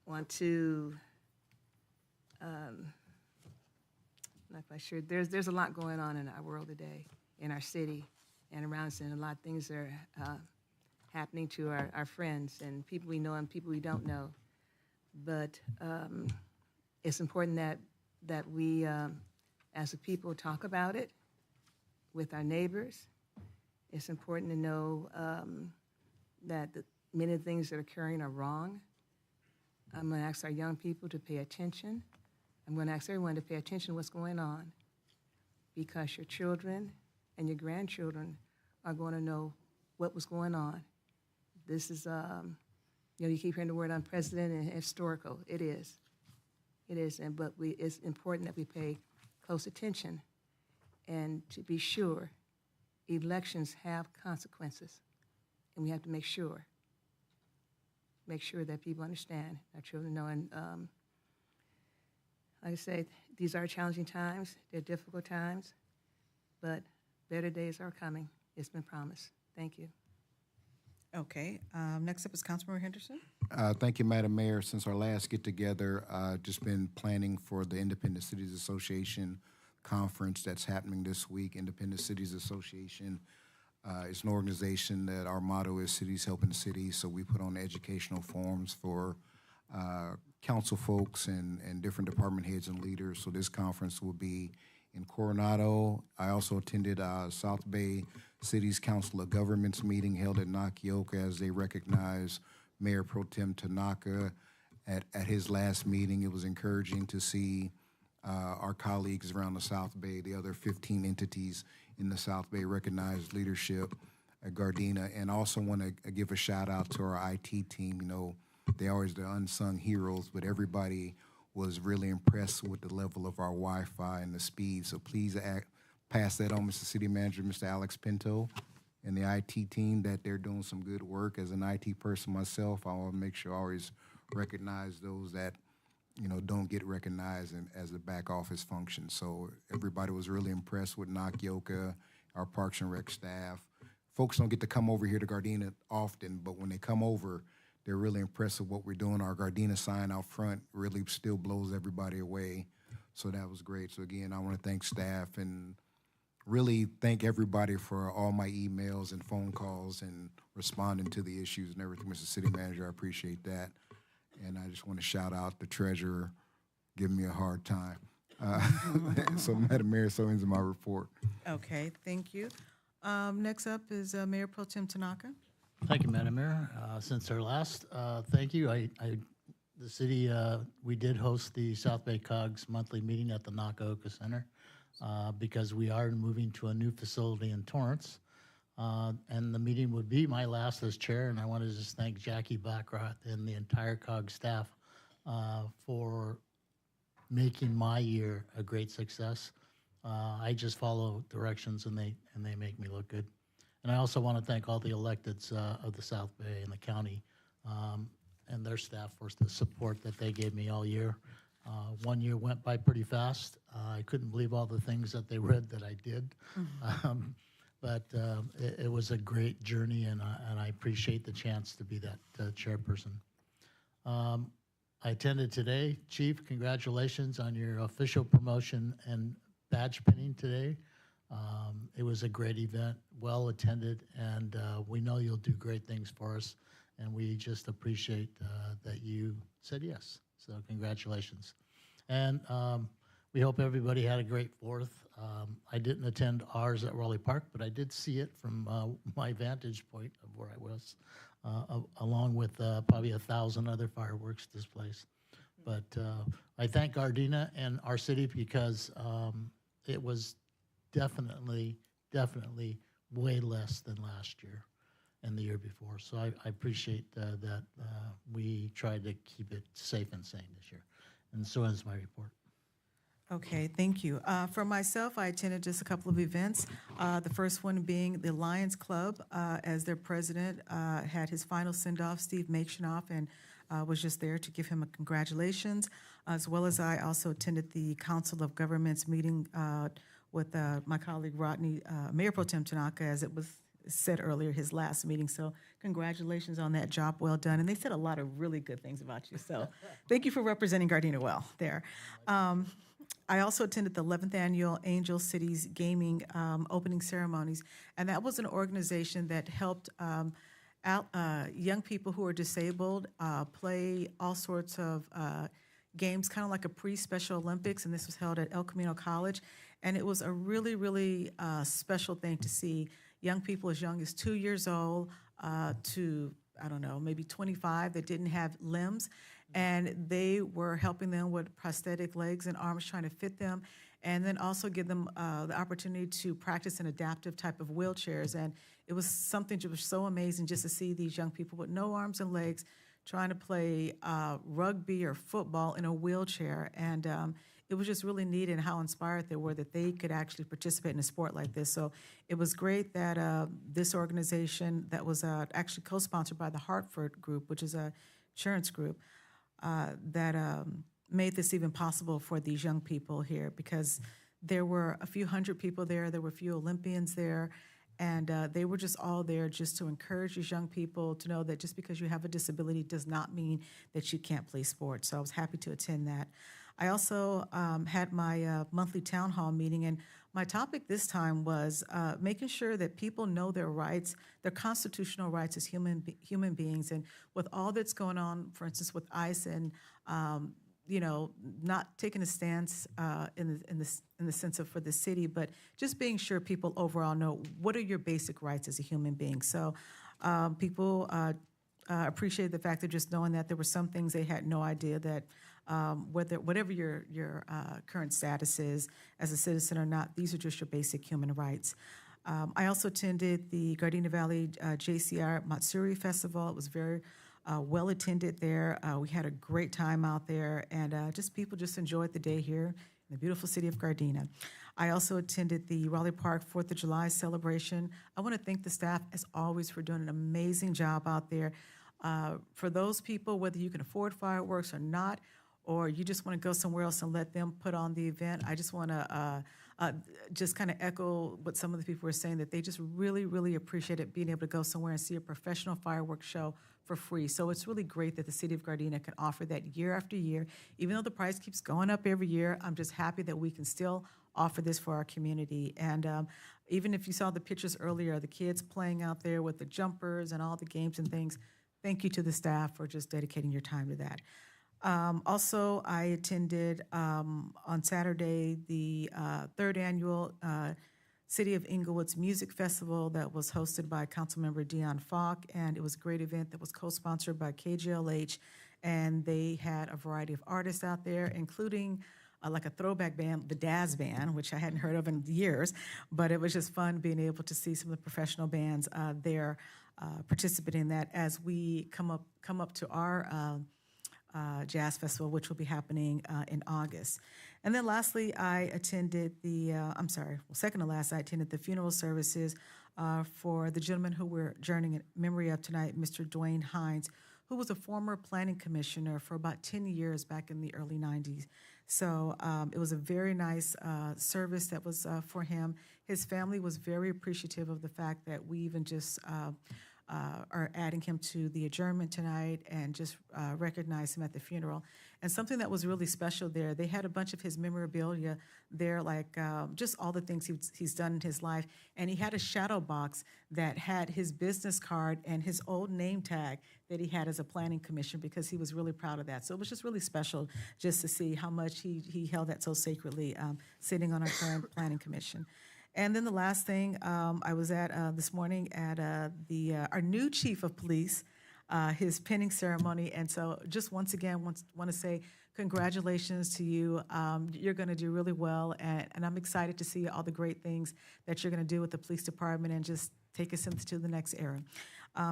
want to, I'm not quite sure, there's a lot going on in our world today, in our city and around us, and a lot of things are happening to our friends and people we know and people we don't know. But it's important that we, as a people, talk about it with our neighbors. It's important to know that many of the things that are occurring are wrong. I'm going to ask our young people to pay attention. I'm going to ask everyone to pay attention to what's going on, because your children and your grandchildren are going to know what was going on. This is, you keep hearing the word unprecedented and historical. It is. It is, but it's important that we pay close attention, and to be sure, elections have consequences, and we have to make sure that people understand, our children know. And like I say, these are challenging times. They're difficult times, but better days are coming. It's been promised. Thank you. Okay, next up is Councilmember Henderson. Thank you, Madam Mayor. Since our last get-together, just been planning for the Independent Cities Association conference that's happening this week. Independent Cities Association is an organization that our motto is Cities Helping Cities, so we put on educational forums for council folks and different department heads and leaders. So this conference will be in Coronado. I also attended South Bay City's Council of Governments meeting held at Nakioka as they recognize Mayor Pro Tem Tanaka at his last meeting. It was encouraging to see our colleagues around the South Bay, the other 15 entities in the South Bay, recognize leadership at Gardena. And also want to give a shout out to our IT team. You know, they always the unsung heroes, but everybody was really impressed with the level of our Wi-Fi and the speed. So please pass that on, Mr. City Manager, Mr. Alex Pinto, and the IT team, that they're doing some good work. As an IT person myself, I want to make sure I always recognize those that, you know, don't get recognized as a back office function. So everybody was really impressed with Nakioka, our Parks and Rec staff. Folks don't get to come over here to Gardena often, but when they come over, they're really impressed with what we're doing. Our Gardena sign out front really still blows everybody away. So that was great. So again, I want to thank staff and really thank everybody for all my emails and phone calls and responding to the issues and everything, Mr. City Manager. I appreciate that. And I just want to shout out the treasurer giving me a hard time. So, Madam Mayor, so ends my report. Okay, thank you. Next up is Mayor Pro Tem Tanaka. Thank you, Madam Mayor. Since our last, thank you. The city, we did host the South Bay COGS monthly meeting at the Nakioka Center because we are moving to a new facility in Torrance. And the meeting would be my last as chair, and I want to just thank Jackie Blackrot and the entire COG staff for making my year a great success. I just follow directions, and they make me look good. And I also want to thank all the electeds of the South Bay and the county and their staff for the support that they gave me all year. 1 year went by pretty fast. I couldn't believe all the things that they read that I did. But it was a great journey, and I appreciate the chance to be that chairperson. I attended today. Chief, congratulations on your official promotion and badge pinning today. It was a great event, well attended, and we know you'll do great things for us, and we just appreciate that you said yes. So congratulations. And we hope everybody had a great 4th. I didn't attend ours at Raleigh Park, but I did see it from my vantage point of where I was, along with probably 1,000 other fireworks displays. But I thank Gardena and our city because it was definitely way less than last year and the year before. So I appreciate that we tried to keep it safe and sane this year. And so ends my report. Okay, thank you. For myself, I attended just a couple of events. The first one being the Lions Club, as their president had his final send-off, Steve Makeshanoff, and was just there to give him a congratulations, as well as I also attended the Council of Governments meeting with my colleague Rodney, Mayor Pro Tem Tanaka, as it was said earlier, his last meeting. So congratulations on that job, well done. And they said a lot of really good things about you. So thank you for representing Gardena well there. I also attended the 11th Annual Angel Cities Gaming opening ceremonies, and that was an organization that helped young people who are disabled play all sorts of games, kind of like a pre-Special Olympics, and this was held at El Camino College. And it was a really, really special thing to see young people as young as 2 years old to, I don't know, maybe 25 that didn't have limbs. And they were helping them with prosthetic legs and arms, trying to fit them, and then also give them the opportunity to practice in adaptive type of wheelchairs. And it was something that was so amazing just to see these young people with no arms and legs trying to play rugby or football in a wheelchair. And it was just really neat and how inspired they were that they could actually participate in a sport like this. So it was great that this organization that was actually co-sponsored by the Hartford Group, which is a insurance group, that made this even possible for these young people here, because there were a few hundred people there, there were a few Olympians there, and they were just all there just to encourage these young people to know that just because you have a disability does not mean that you can't play sports. So I was happy to attend that. I also had my monthly town hall meeting, and my topic this time was making sure that people know their rights, their constitutional rights as human beings. And with all that's going on, for instance, with ICE and not taking a stance in the sense of for the city, but just being sure people overall know what are your basic rights as a human being. So people appreciate the fact of just knowing that there were some things they had no idea that whatever your current status is as a citizen or not, these are just your basic human rights. I also attended the Gardena Valley JCR Matsuri Festival. It was very well attended there. We had a great time out there, and just people just enjoyed the day here in the beautiful city of Gardena. I also attended the Raleigh Park 4th of July celebration. I want to thank the staff, as always, for doing an amazing job out there. For those people, whether you can afford fireworks or not, or you just want to go somewhere else and let them put on the event, I just want to just kind of echo what some of the people were saying, that they just really, really appreciated being able to go somewhere and see a professional fireworks show for free. So it's really great that the city of Gardena can offer that year after year. Even though the price keeps going up every year, I'm just happy that we can still offer this for our community. And even if you saw the pictures earlier, the kids playing out there with the jumpers and all the games and things, thank you to the staff for just dedicating your time to that. Also, I attended on Saturday the third annual City of Inglewood's Music Festival that was hosted by Councilmember Dion Falk, and it was a great event that was co-sponsored by KGLH, and they had a variety of artists out there, including like a throwback band, the Daz Band, which I hadn't heard of in years, but it was just fun being able to see some of the professional bands there participating in that as we come up to our Jazz Festival, which will be happening in August. And then lastly, I attended second to last, I attended the funeral services for the gentleman who we're journeying in memory of tonight, Mr. Dwayne Hines, who was a former planning commissioner for about 10 years back in the early 90s. So it was a very nice service that was for him. His family was very appreciative of the fact that we even just are adding him to the adjournment tonight and just recognize him at the funeral. And something that was really special there, they had a bunch of his memorabilia there, like just all the things he's done in his life. And he had a shadow box that had his business card and his old name tag that he had as a planning commissioner, because he was really proud of that. So it was just really special just to see how much he held that so sacredly, sitting on our current planning commission. And then the last thing, I was at this morning at our new chief of police, his pinning ceremony. And so just once again, want to say congratulations to you. You're going to do really well. And I'm excited to see all the great things that you're going to do with the police department and just take us into the next era.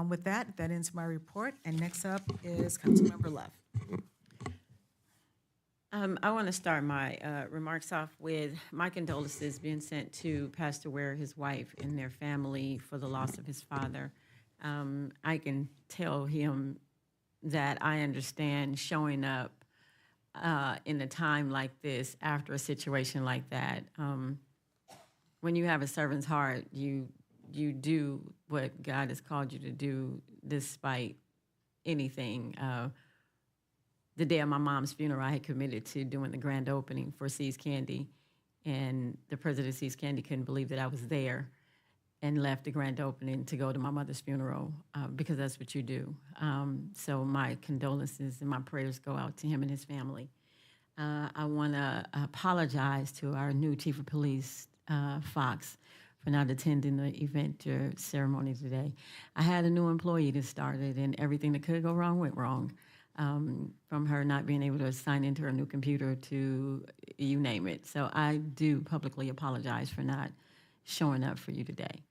With that ends my report. And next up is Councilmember Love. I want to start my remarks off with my condolences being sent to Pastor Ware, his wife, and their family for the loss of his father. I can tell him that I understand showing up in a time like this after a situation like that. When you have a servant's heart, you do what God has called you to do despite anything. The day of my mom's funeral, I had committed to doing the grand opening for See's Candy, and the president of See's Candy couldn't believe that I was there and left the grand opening to go to my mother's funeral because that's what you do. So my condolences and my prayers go out to him and his family. I want to apologize to our new Chief of Police, Fox, for not attending the event or ceremony today. I had a new employee that started, and everything that could go wrong went wrong. From her not being able to sign into her new computer to you name it. So I do publicly apologize for not showing up for you today.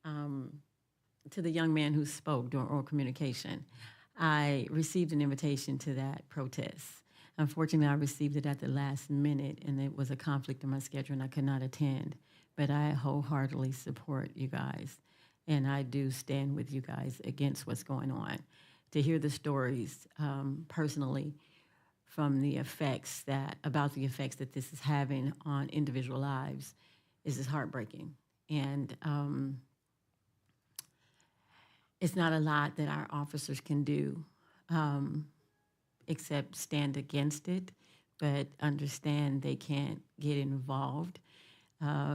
To the young man who spoke during oral communication, I received an invitation to that protest. Unfortunately, I received it at the last minute, and it was a conflict in my schedule, and I could not attend. But I wholeheartedly support you guys, and I do stand with you guys against what's going on. To hear the stories personally from the effects about the effects that this is having on individual lives is just heartbreaking. And it's not a lot that our officers can do except stand against it, but understand they can't get involved.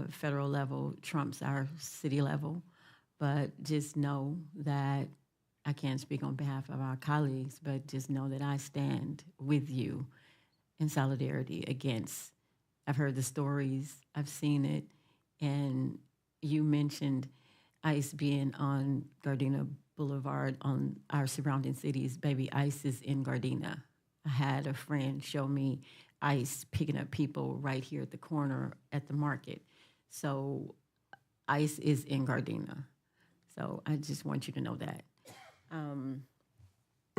Federal level trumps our city level, but just know that I can't speak on behalf of our colleagues, but just know that I stand with you in solidarity against. I've heard the stories, I've seen it, and you mentioned ICE being on Gardena Boulevard on our surrounding cities. Baby, ICE is in Gardena. I had a friend show me ICE picking up people right here at the corner at the market. So ICE is in Gardena. So I just want you to know that.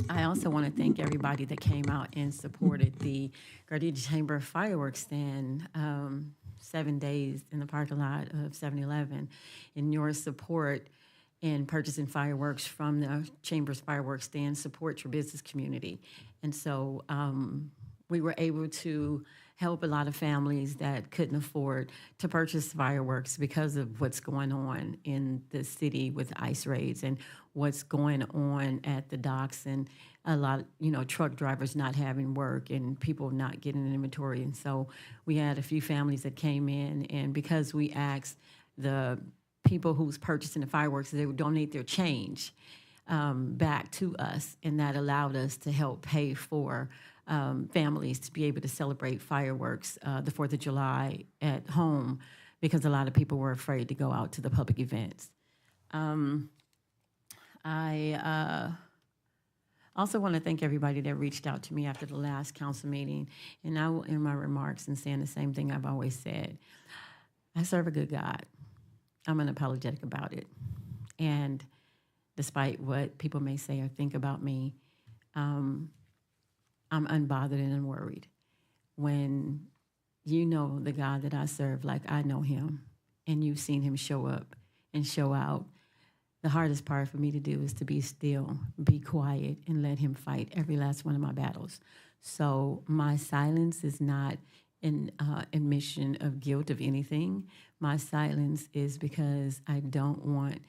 I also want to thank everybody that came out and supported the Gardena Chamber fireworks stand 7 days in the parking lot of 7-Eleven. In your support in purchasing fireworks from the Chamber's fireworks stand supports your business community. And so we were able to help a lot of families that couldn't afford to purchase fireworks because of what's going on in the city with ICE raids and what's going on at the docks and a lot, truck drivers not having work and people not getting an inventory. And so we had a few families that came in, and because we asked the people who's purchasing the fireworks, they would donate their change back to us, and that allowed us to help pay for families to be able to celebrate fireworks, the 4th of July at home, because a lot of people were afraid to go out to the public events. I also want to thank everybody that reached out to me after the last council meeting, and I will end my remarks in saying the same thing I've always said. I serve a good God. I'm unapologetic about it. And despite what people may say or think about me, I'm unbothered and unworried. When you know the God that I serve like I know him, and you've seen him show up and show out, the hardest part for me to do is to be still, be quiet, and let him fight every last one of my battles. So my silence is not an admission of guilt of anything. My silence is because I don't want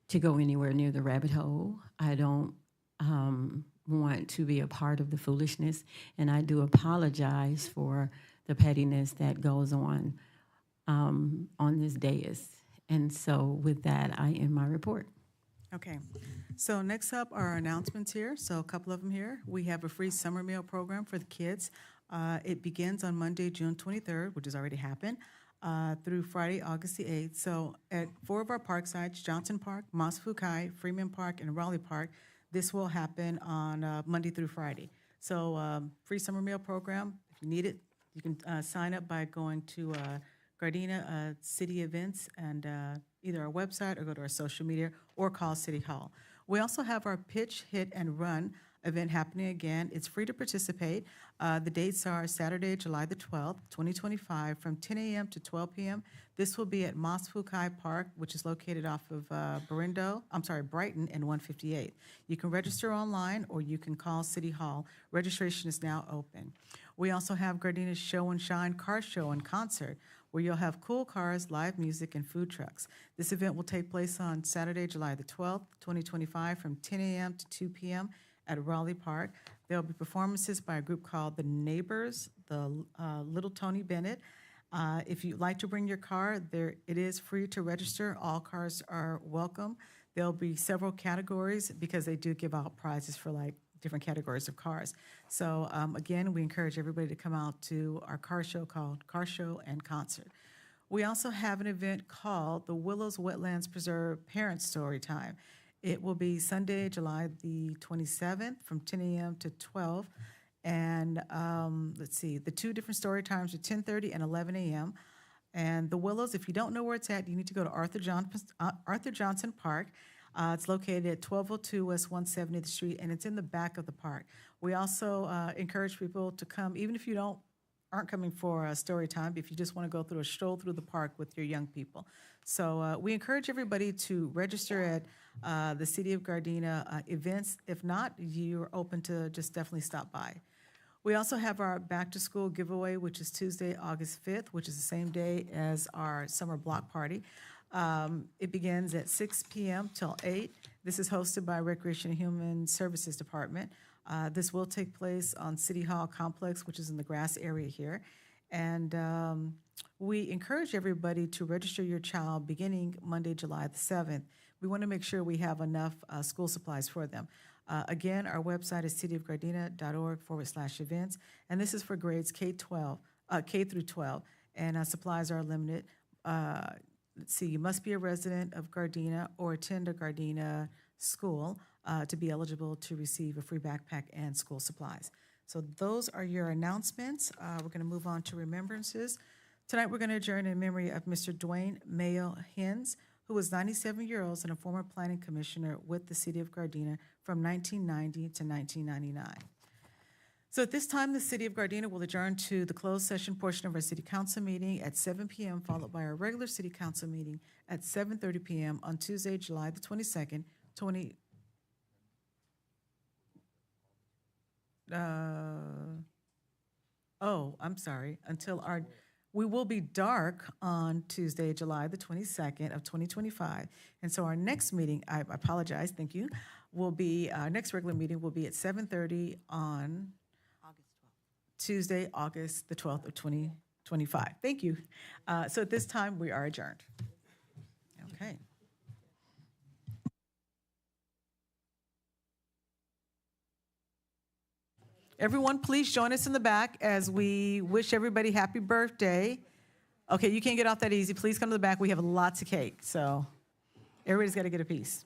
to go anywhere near the rabbit hole. I don't want to be a part of the foolishness, and I do apologize for the pettiness that goes on this dais. And so with that, I end my report. Okay, so next up are our announcements here. So a couple of them here. We have a free summer meal program for the kids. It begins on Monday, June 23rd, which has already happened, through Friday, August the 8th. So at 4 of our park sites, Johnson Park, Mos Fukai, Freeman Park, and Raleigh Park, this will happen on Monday through Friday. So free summer meal program, if you need it, you can sign up by going to Gardena City Events and either our website or go to our social media or call City Hall. We also have our Pitch, Hit, and Run event happening again. It's free to participate. The dates are Saturday, July the 12th, 2025, from 10 a.m. to 12 p.m. This will be at Mos Fukai Park, which is located off of Brighton and 158. You can register online or you can call City Hall. Registration is now open. We also have Gardena's Show and Shine Car Show and Concert, where you'll have cool cars, live music, and food trucks. This event will take place on Saturday, July the 12th, 2025, from 10 a.m. to 2 p.m. at Raleigh Park. There will be performances by a group called The Neighbors, the Little Tony Bennett. If you'd like to bring your car, it is free to register. All cars are welcome. There'll be several categories because they do give out prizes for like different categories of cars. So again, we encourage everybody to come out to our car show called Car Show and Concert. We also have an event called the Willows Wetlands Preserve Parent Story Time. It will be Sunday, July the 27th from 10 a.m. to 12. And let's see, the two different story times are 10:30 and 11 a.m. And the Willows, if you don't know where it's at, you need to go to Arthur Johnson Park. It's located at 1202 West 170th Street, and it's in the back of the park. We also encourage people to come, even if you aren't coming for a story time, if you just want to go through a stroll through the park with your young people. So we encourage everybody to register at the City of Gardena events. If not, you're open to just definitely stop by. We also have our back-to-school giveaway, which is Tuesday, August 5th, which is the same day as our summer block party. It begins at 6 p.m. till 8. This is hosted by Recreation and Human Services Department. This will take place on City Hall Complex, which is in the grass area here. And we encourage everybody to register your child beginning Monday, July the 7th. We want to make sure we have enough school supplies for them. Again, our website is cityofgardena.org/events, and this is for grades K through 12, and supplies are limited. Let's see, you must be a resident of Gardena or attend a Gardena school to be eligible to receive a free backpack and school supplies. So those are your announcements. We're going to move on to remembrances. Tonight, we're going to adjourn in memory of Mr. Dwayne Mayo Hens, who was 97 years old and a former planning commissioner with the City of Gardena from 1990 to 1999. So at this time, the City of Gardena will adjourn to the closed session portion of our City Council meeting at 7 p.m., followed by our regular City Council meeting at 7:30 p.m. on Tuesday, July the 22nd, we will be dark on Tuesday, July the 22nd of 2025. And so our next meeting, I apologize, thank you, will be, our next regular meeting will be at 7:30 on Tuesday, August the 12th of 2025. Thank you. So at this time, we are adjourned. Okay. Everyone, please join us in the back as we wish everybody happy birthday. Okay, you can't get off that easy. Please come to the back. We have lots of cake, so everybody's got to get a piece.